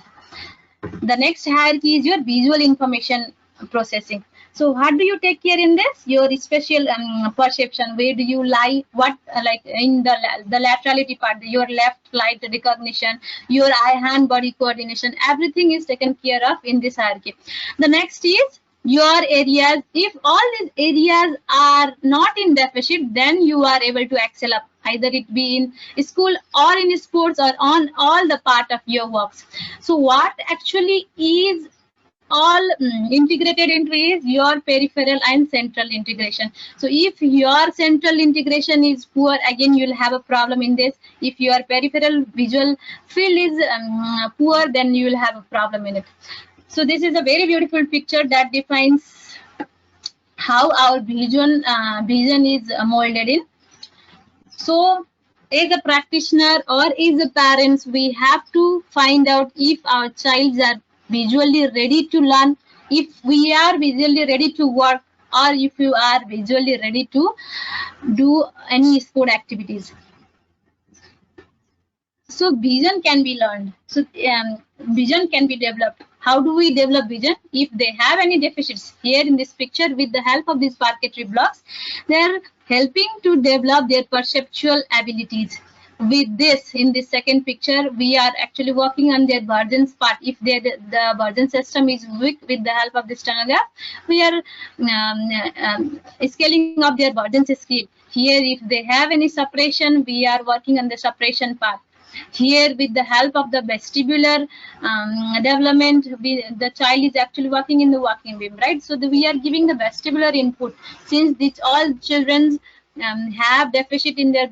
The next hierarchy is your visual information processing. So how do you take care in this? Your spatial perception, where do you lie, what like in the laterality part, your left light recognition, your eye-hand body coordination, everything is taken care of in this hierarchy. The next is your areas. If all these areas are not in deficit, then you are able to excel up. either it be in school or in sports or on all the part of your works. So what actually is all integrated into is your peripheral and central integration. So if your central integration is poor, again you'll have a problem in this. If your peripheral visual field is poor, then you will have a problem in it. So this is a very beautiful picture that defines how our vision is molded in. So as a practitioner or as a parents, we have to find out if our childs are visually ready to learn, if we are visually ready to work, or if you are visually ready to do any sport activities. So vision can be learned. So vision can be developed. How do we develop vision? If they have any deficits, here in this picture, with the help of these parquetry blocks, they are helping to develop their perceptual abilities. With this, in this second picture, we are actually working on their Burgess part. If the Burgess system is weak, with the help of this stenograph, we are scaling up their Burgess skill. Here, if they have any suppression, we are working on the suppression part. Here, with the help of the vestibular development, the child is actually working in the walking beam, right? So we are giving the vestibular input. Since these all children have deficit in their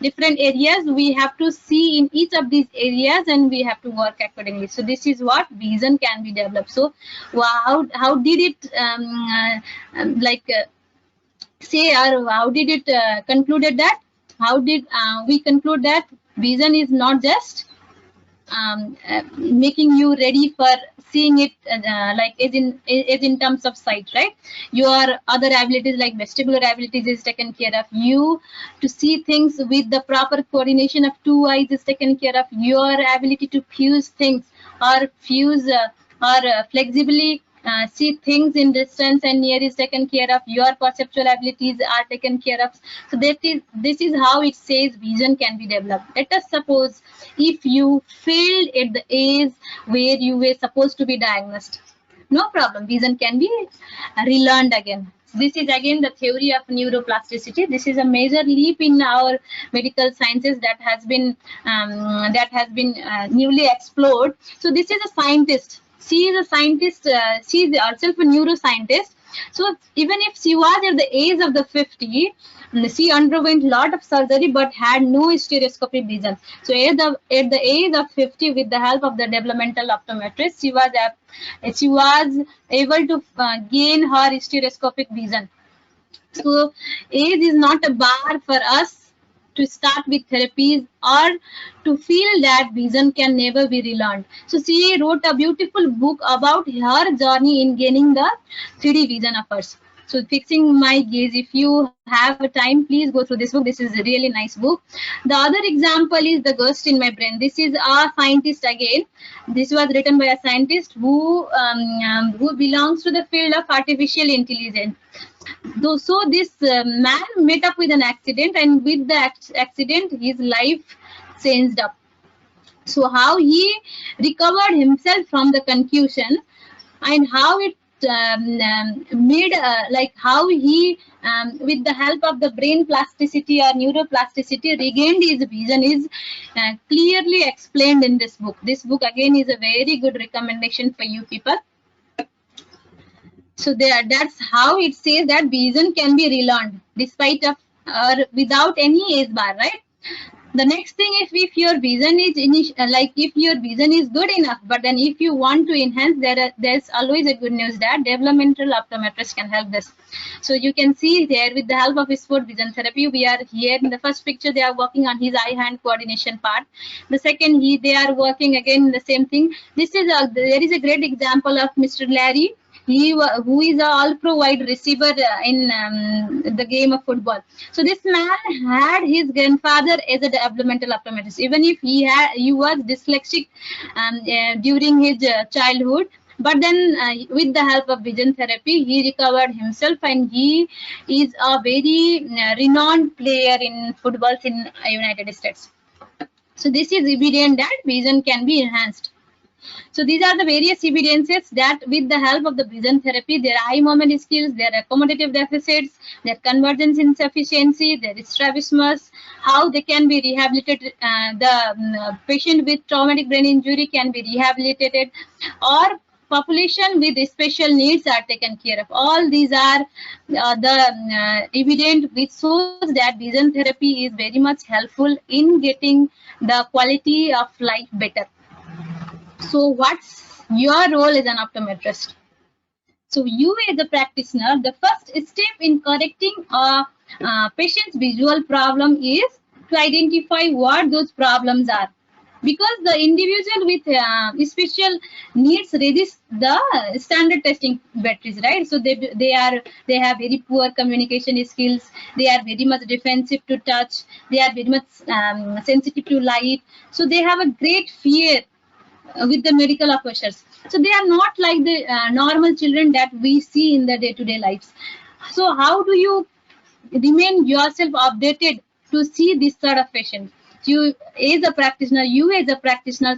different areas, we have to see in each of these areas and we have to work accordingly. So this is what vision can be developed. So how did it say, or how did it concluded that? How did we conclude that vision is not just making you ready for seeing it like as in terms of sight, right? Your other abilities like vestibular abilities is taken care of. You to see things with the proper coordination of two eyes is taken care of. Your ability to fuse things or flexibly see things in distance and near is taken care of. Your perceptual abilities are taken care of. So this is how it says vision can be developed. Let us suppose if you failed at the age where you were supposed to be diagnosed, no problem, vision can be relearned again. This is again the theory of neuroplasticity. This is a major leap in our medical sciences that has been newly explored. So this is a scientist. She is a scientist. She is herself a neuroscientist. So even if she was at the age of the 50, she underwent a lot of surgery but had no stereoscopic vision. So at the age of 50, with the help of the developmental optometrist, she was able to gain her stereoscopic vision. So age is not a bar for us to start with therapies or to feel that vision can never be relearned. So she wrote a beautiful book about her journey in gaining the 3D vision of hers. So Fixing My Gaze, if you have time, please go through this book. This is a really nice book. The other example is The Ghost in My Brain. This is a scientist again. This was written by a scientist who belongs to the field of artificial intelligence. So this man met up with an accident, and with the accident, his life changed up. So how he recovered himself from the concussion, and how it made how he with the help of the brain plasticity or neuroplasticity regained his vision is clearly explained in this book. This book again is a very good recommendation for you people. So that's how it says that vision can be relearned despite of or without any age bar, right? The next thing, if your vision is if your vision is good enough, but then if you want to enhance, there's always a good news that developmental optometrists can help this. So you can see there, with the help of sport vision therapy, we are here in the first picture. They are working on his eye-hand coordination part. The second, they are working again the same thing. There is a great example of Mr. Larry. Who is an all-pro wide receiver in the game of football. So this man had his grandfather as a developmental optometrist. Even if he was dyslexic during his childhood, but then with the help of vision therapy, he recovered himself, and he is a very renowned player in footballs in United States. So this is evident that vision can be enhanced. So these are the various evidences that with the help of the vision therapy, their eye movement skills, their accommodative deficits, their convergence insufficiency, their strabismus, how they can be rehabilitated, the patient with traumatic brain injury can be rehabilitated, or population with special needs are taken care of. All these are the evident, which shows that vision therapy is very much helpful in getting the quality of life better. So what's your role as an optometrist? So you as a practitioner, the first step in correcting a patient's visual problem is to identify what those problems are. Because the individual with special needs resist the standard testing batteries, right? So they have very poor communication skills. They are very much defensive to touch. They are very much sensitive to light. So they have a great fear with the medical officers. So they are not like the normal children that we see in the day-to-day lives. So how do you remain yourself updated to see this sort of patient? You as a practitioner,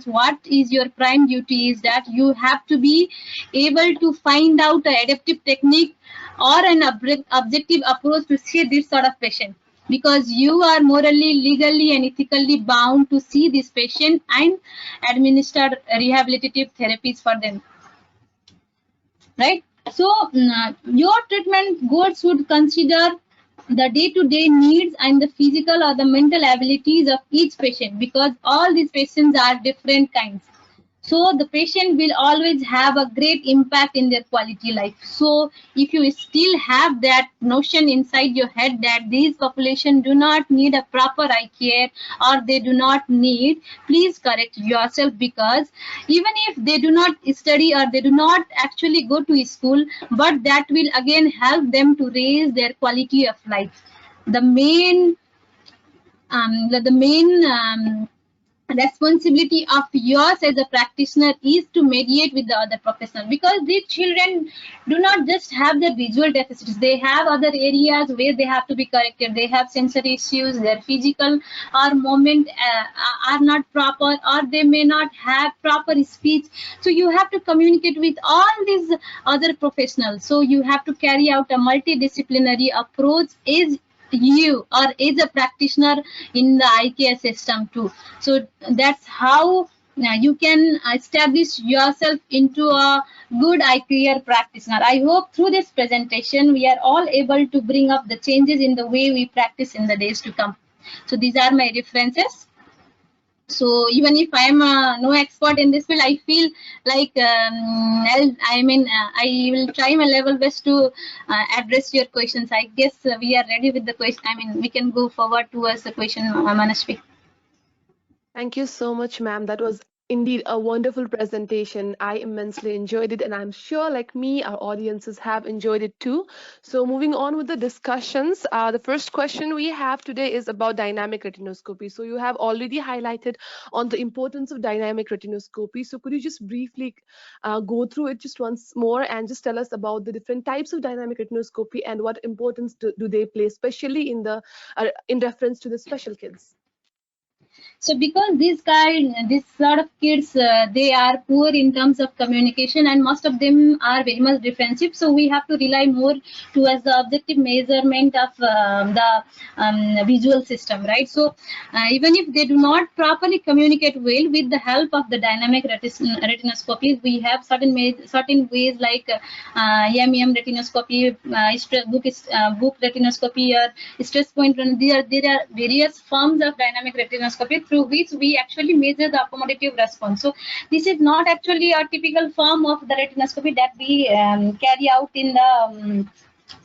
what is your prime duty is that you have to be able to find out an adaptive technique or an objective approach to see this sort of patient, because you are morally, legally, and ethically bound to see this patient and administer rehabilitative therapies for them, right? So your treatment goals should consider the day-to-day needs and the physical or the mental abilities of each patient, because all these patients are different kinds. So the patient will always have a great impact in their quality life. So if you still have that notion inside your head that these population do not need a proper eye care or they do not need, please correct yourself, because even if they do not study or they do not actually go to school, but that will again help them to raise their quality of life. The main responsibility of yours as a practitioner is to mediate with the other professional, because these children do not just have their visual deficits, they have other areas where they have to be corrected. They have sensory issues, their physical or movement are not proper, or they may not have proper speech. So you have to communicate with all these other professionals. So you have to carry out a multidisciplinary approach as you or as a practitioner in the eye care system too. So that's how you can establish yourself into a good eye care practitioner. I hope through this presentation we are all able to bring up the changes in the way we practice in the days to come. So these are my references. So even if I am no expert in this field, I feel like I will try my level best to address your questions. I guess we are ready with the question. I mean, we can go forward towards the question, Manashwi. Thank you so much, ma'am. That was indeed a wonderful presentation. I immensely enjoyed it, and I'm sure, like me, our audiences have enjoyed it too. So, moving on with the discussions, the first question we have today is about dynamic retinoscopy. So, you have already highlighted on the importance of dynamic retinoscopy. So, could you just briefly go through it just once more and just tell us about the different types of dynamic retinoscopy and what importance do they play, especially in the in reference to the special kids? So because this sort of kids, they are poor in terms of communication, and most of them are very much defensive. So we have to rely more towards the objective measurement of the visual system, right? So even if they do not properly communicate well, with the help of the dynamic retinoscopy, we have certain ways like EM retinoscopy, book retinoscopy, or stress point. There are various forms of dynamic retinoscopy through which we actually measure the accommodative response. So this is not actually a typical form of the retinoscopy that we carry out in the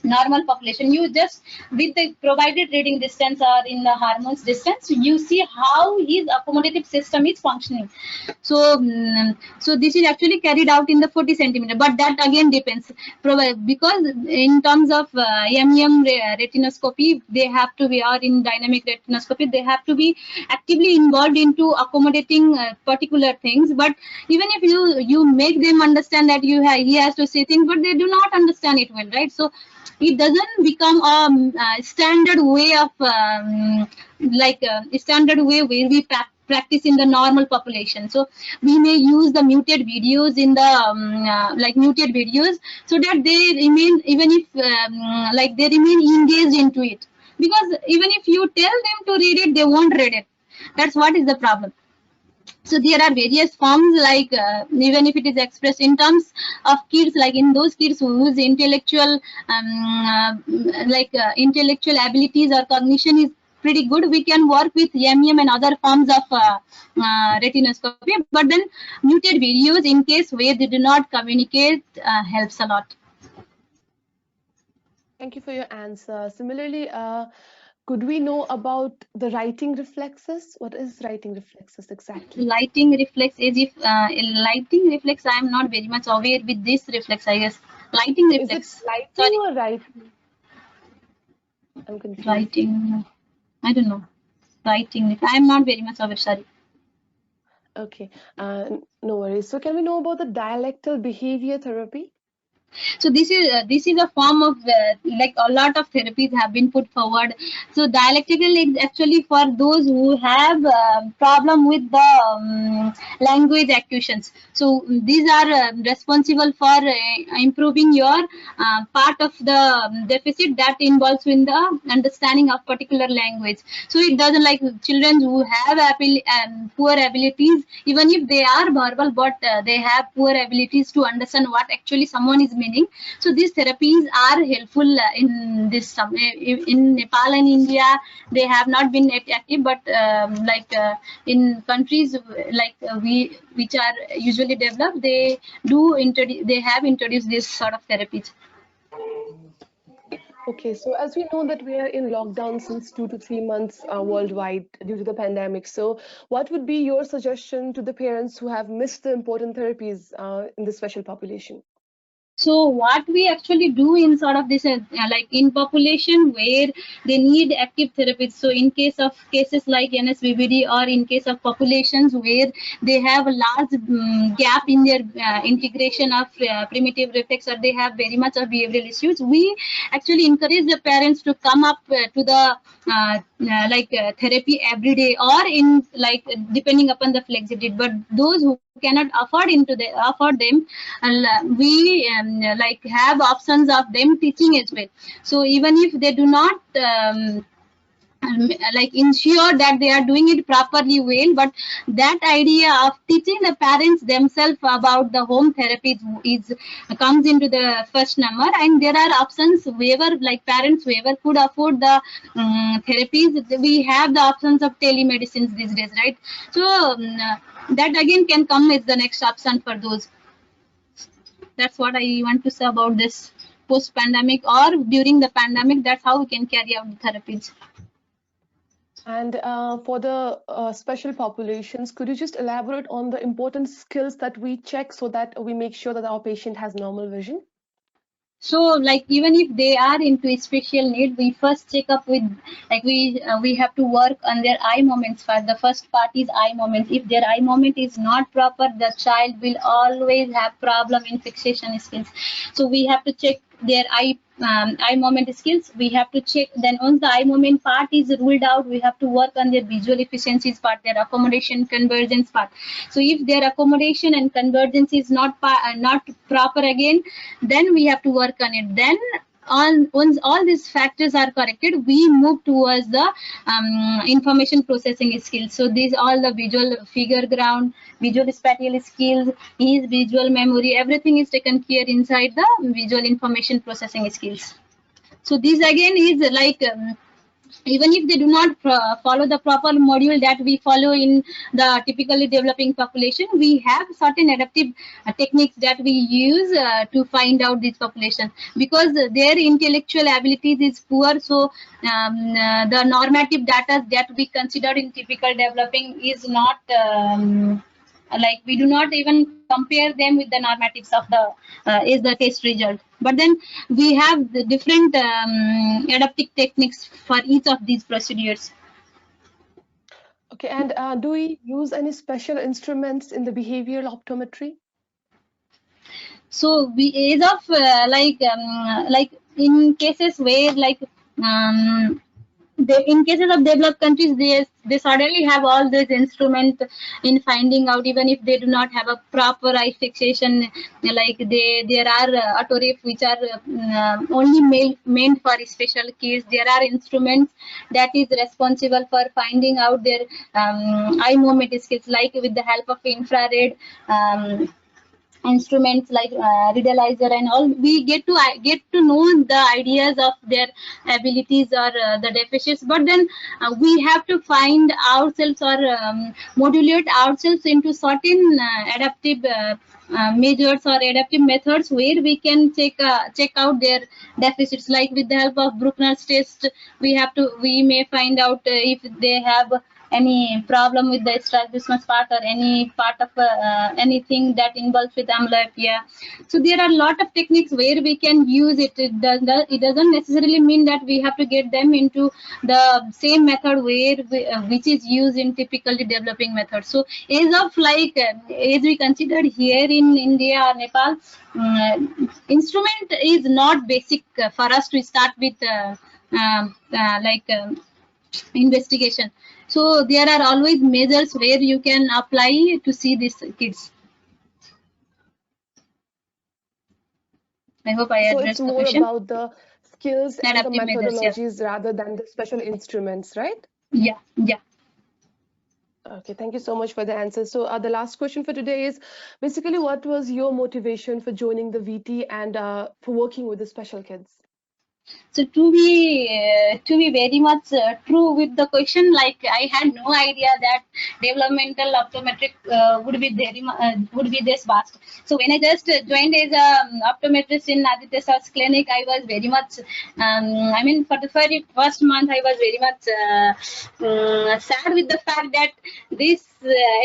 normal population. You just, with the provided reading distance or in the Harman's distance, you see how his accommodative system is functioning. So so this is actually carried out in the 40 centimeter, but that again depends, because in terms of MEM retinoscopy, they have to be, or in dynamic retinoscopy, they have to be actively involved into accommodating particular things. But even if you make them understand that he has to say things, but they do not understand it well, right? So it doesn't become a standard way of a standard way where we practice in the normal population. So we may use the muted videos in the like muted videos, so that they remain, even if like they remain engaged into it, because even if you tell them to read it, they won't read it. That's what is the problem. So there are various forms, like even if it is expressed in terms of kids, like in those kids whose intellectual intellectual abilities or cognition is pretty good, we can work with MEM and other forms of retinoscopy. But then muted videos, in case where they do not communicate, helps a lot. Thank you for your answer. Similarly, could we know about the writing reflexes? What is writing reflexes exactly? Lighting reflex, as if lighting reflex, I am not very much aware with this reflex, I guess. Lighting reflex. Is it lighting Sorry. or writing? I'm confused. Writing, I don't know. Writing, I am not very much aware, sorry. Okay, no worries. So can we know about the dialectal behavior therapy? So this is a form of like a lot of therapies have been put forward. So dialectical is actually for those who have problem with the language acquisitions. So these are responsible for improving your part of the deficit that involves in the understanding of particular language. So it doesn't, like children who have poor abilities, even if they are verbal, but they have poor abilities to understand what actually someone is meaning. So these therapies are helpful in this. In Nepal and India, they have not been active, but in countries like which are usually developed, they have introduced this sort of therapies. Okay, so as we know that we are in lockdown since 2 to 3 months worldwide due to the pandemic. So what would be your suggestion to the parents who have missed the important therapies in this special population? So what we actually do in sort of this, like in population where they need active therapies. So in cases like NSVBD, or in case of populations where they have a large gap in their integration of primitive reflex, or they have very much of behavioral issues, we actually encourage the parents to come up to the therapy every day, or in depending upon the flexibility. But those who cannot afford them, we have options of them teaching as well. So even if they do not ensure that they are doing it properly well, but that idea of teaching the parents themselves about the home therapy comes into the first number. And there are options wherever, like parents whoever could afford the therapies, we have the options of telemedicines these days, right? So that again can come as the next option for those. That's what I want to say about this post-pandemic or during the pandemic. That's how we can carry out the therapies. And for the special populations, could you just elaborate on the important skills that we check so that we make sure that our patient has normal vision? So like even if they are into special need, we first check up with, like we have to work on their eye movements first. The first part is eye movement. If their eye movement is not proper, the child will always have problem in fixation skills. So we have to check their eye movement skills. We have to check, then once the eye movement part is ruled out, we have to work on their visual efficiencies part, their accommodation convergence part. So if their accommodation and convergence is not proper again, then we have to work on it. Then once all these factors are corrected, we move towards the information processing skills. So these all the visual figure ground, visual spatial skills, his visual memory, everything is taken care inside the visual information processing skills. So this again is like even if they do not follow the proper module that we follow in the typically developing population, we have certain adaptive techniques that we use to find out this population, because their intellectual abilities is poor. So the normative data that we consider in typical developing is not we do not even compare them with the normatives of the is the test result. But then we have the different adaptive techniques for each of these procedures. Okay, and do we use any special instruments in the behavioral optometry? So we, as of like in cases where in cases of developed countries, they suddenly have all these instruments in finding out, even if they do not have a proper eye fixation. Like there are autoref which are only meant for special case. There are instruments that is responsible for finding out their eye movement skills, like with the help of infrared instruments like realizer and all. We get to know the ideas of their abilities or the deficiencies, but then we have to find ourselves or modulate ourselves into certain adaptive measures or adaptive methods where we can check out their deficits. Like with the help of Bruckner's test, we may find out if they have any problem with the strabismus part or any part of anything that involves with amblyopia. So there are a lot of techniques where we can use it. It doesn't necessarily mean that we have to get them into the same method which is used in typically developing methods. So as we considered here in India or Nepal, instrument is not basic for us to start with investigation. So there are always measures where you can apply to see these kids. I hope I addressed the question. So it's more about the skills and the methodologies rather than the special instruments, right? Yeah. Okay, thank you so much for the answer. So the last question for today is basically, what was your motivation for joining the VT and for working with the special kids? So to be very much true with the question, like I had no idea that developmental optometric would be this vast. So when I just joined as a optometrist in Aditya Sir's clinic, I was very much for the very first month I was very much sad with the fact that this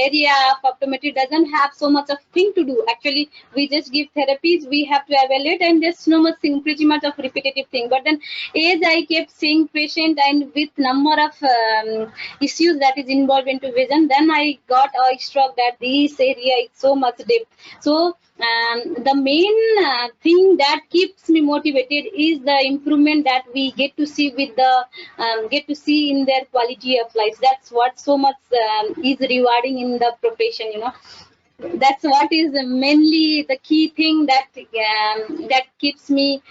area of optometry doesn't have so much of thing to do. Actually, we just give therapies, we have to evaluate, and there's no much thing, pretty much of repetitive thing. But then as I kept seeing patient and with number of issues that is involved into vision, then I got struck that this area is so much depth. So the main thing that keeps me motivated is the improvement that we get to see with the in their quality of life. That's what so much is rewarding in the profession, That's what is mainly the key thing that keeps me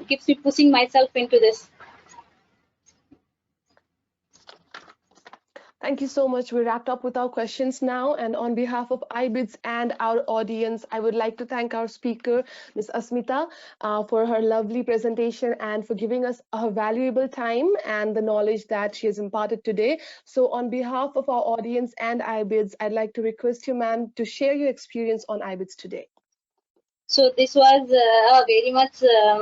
keeps me pushing myself into this. Thank you so much. We wrapped up with our questions now. And on behalf of IBIDS and our audience, I would like to thank our speaker, Ms. Asmita, for her lovely presentation and for giving us her valuable time and the knowledge that she has imparted today. So on behalf of our audience and IBIDS, I'd like to request you, ma'am, to share your experience on IBIDS today. So this was very much, a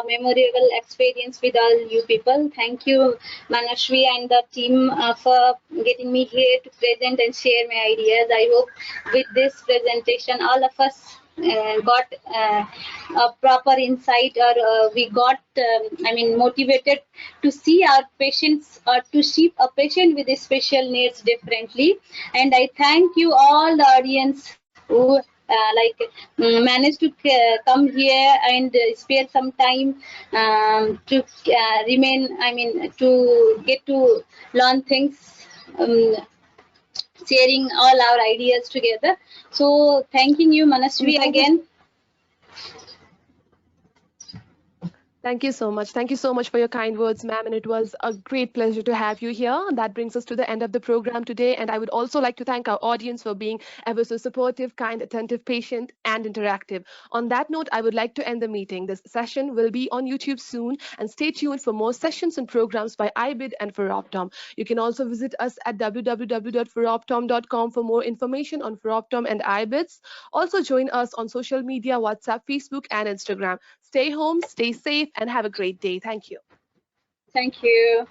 memorable experience with all you people. Thank you, Manashwi and the team for getting me here to present and share my ideas. I hope with this presentation, all of us got a proper insight, or we got, motivated to see our patients or to see a patient with special needs differently. And I thank you all the audience who managed to come here and spare some time to to get to learn things, sharing all our ideas together. So thanking you, Manashwi, again. Thank you so much. Thank you so much for your kind words, ma'am. And it was a great pleasure to have you here. That brings us to the end of the program today. And I would also like to thank our audience for being ever so supportive, kind, attentive, patient, and interactive. On that note, I would like to end the meeting. This session will be on YouTube soon. And stay tuned for more sessions and programs by IBID and Phoroptom. You can also visit us at www.phoroptom.com for more information on Phoroptom and IBIDS. Also join us on social media, WhatsApp, Facebook, and Instagram. Stay home, stay safe, and have a great day. Thank you. Thank you.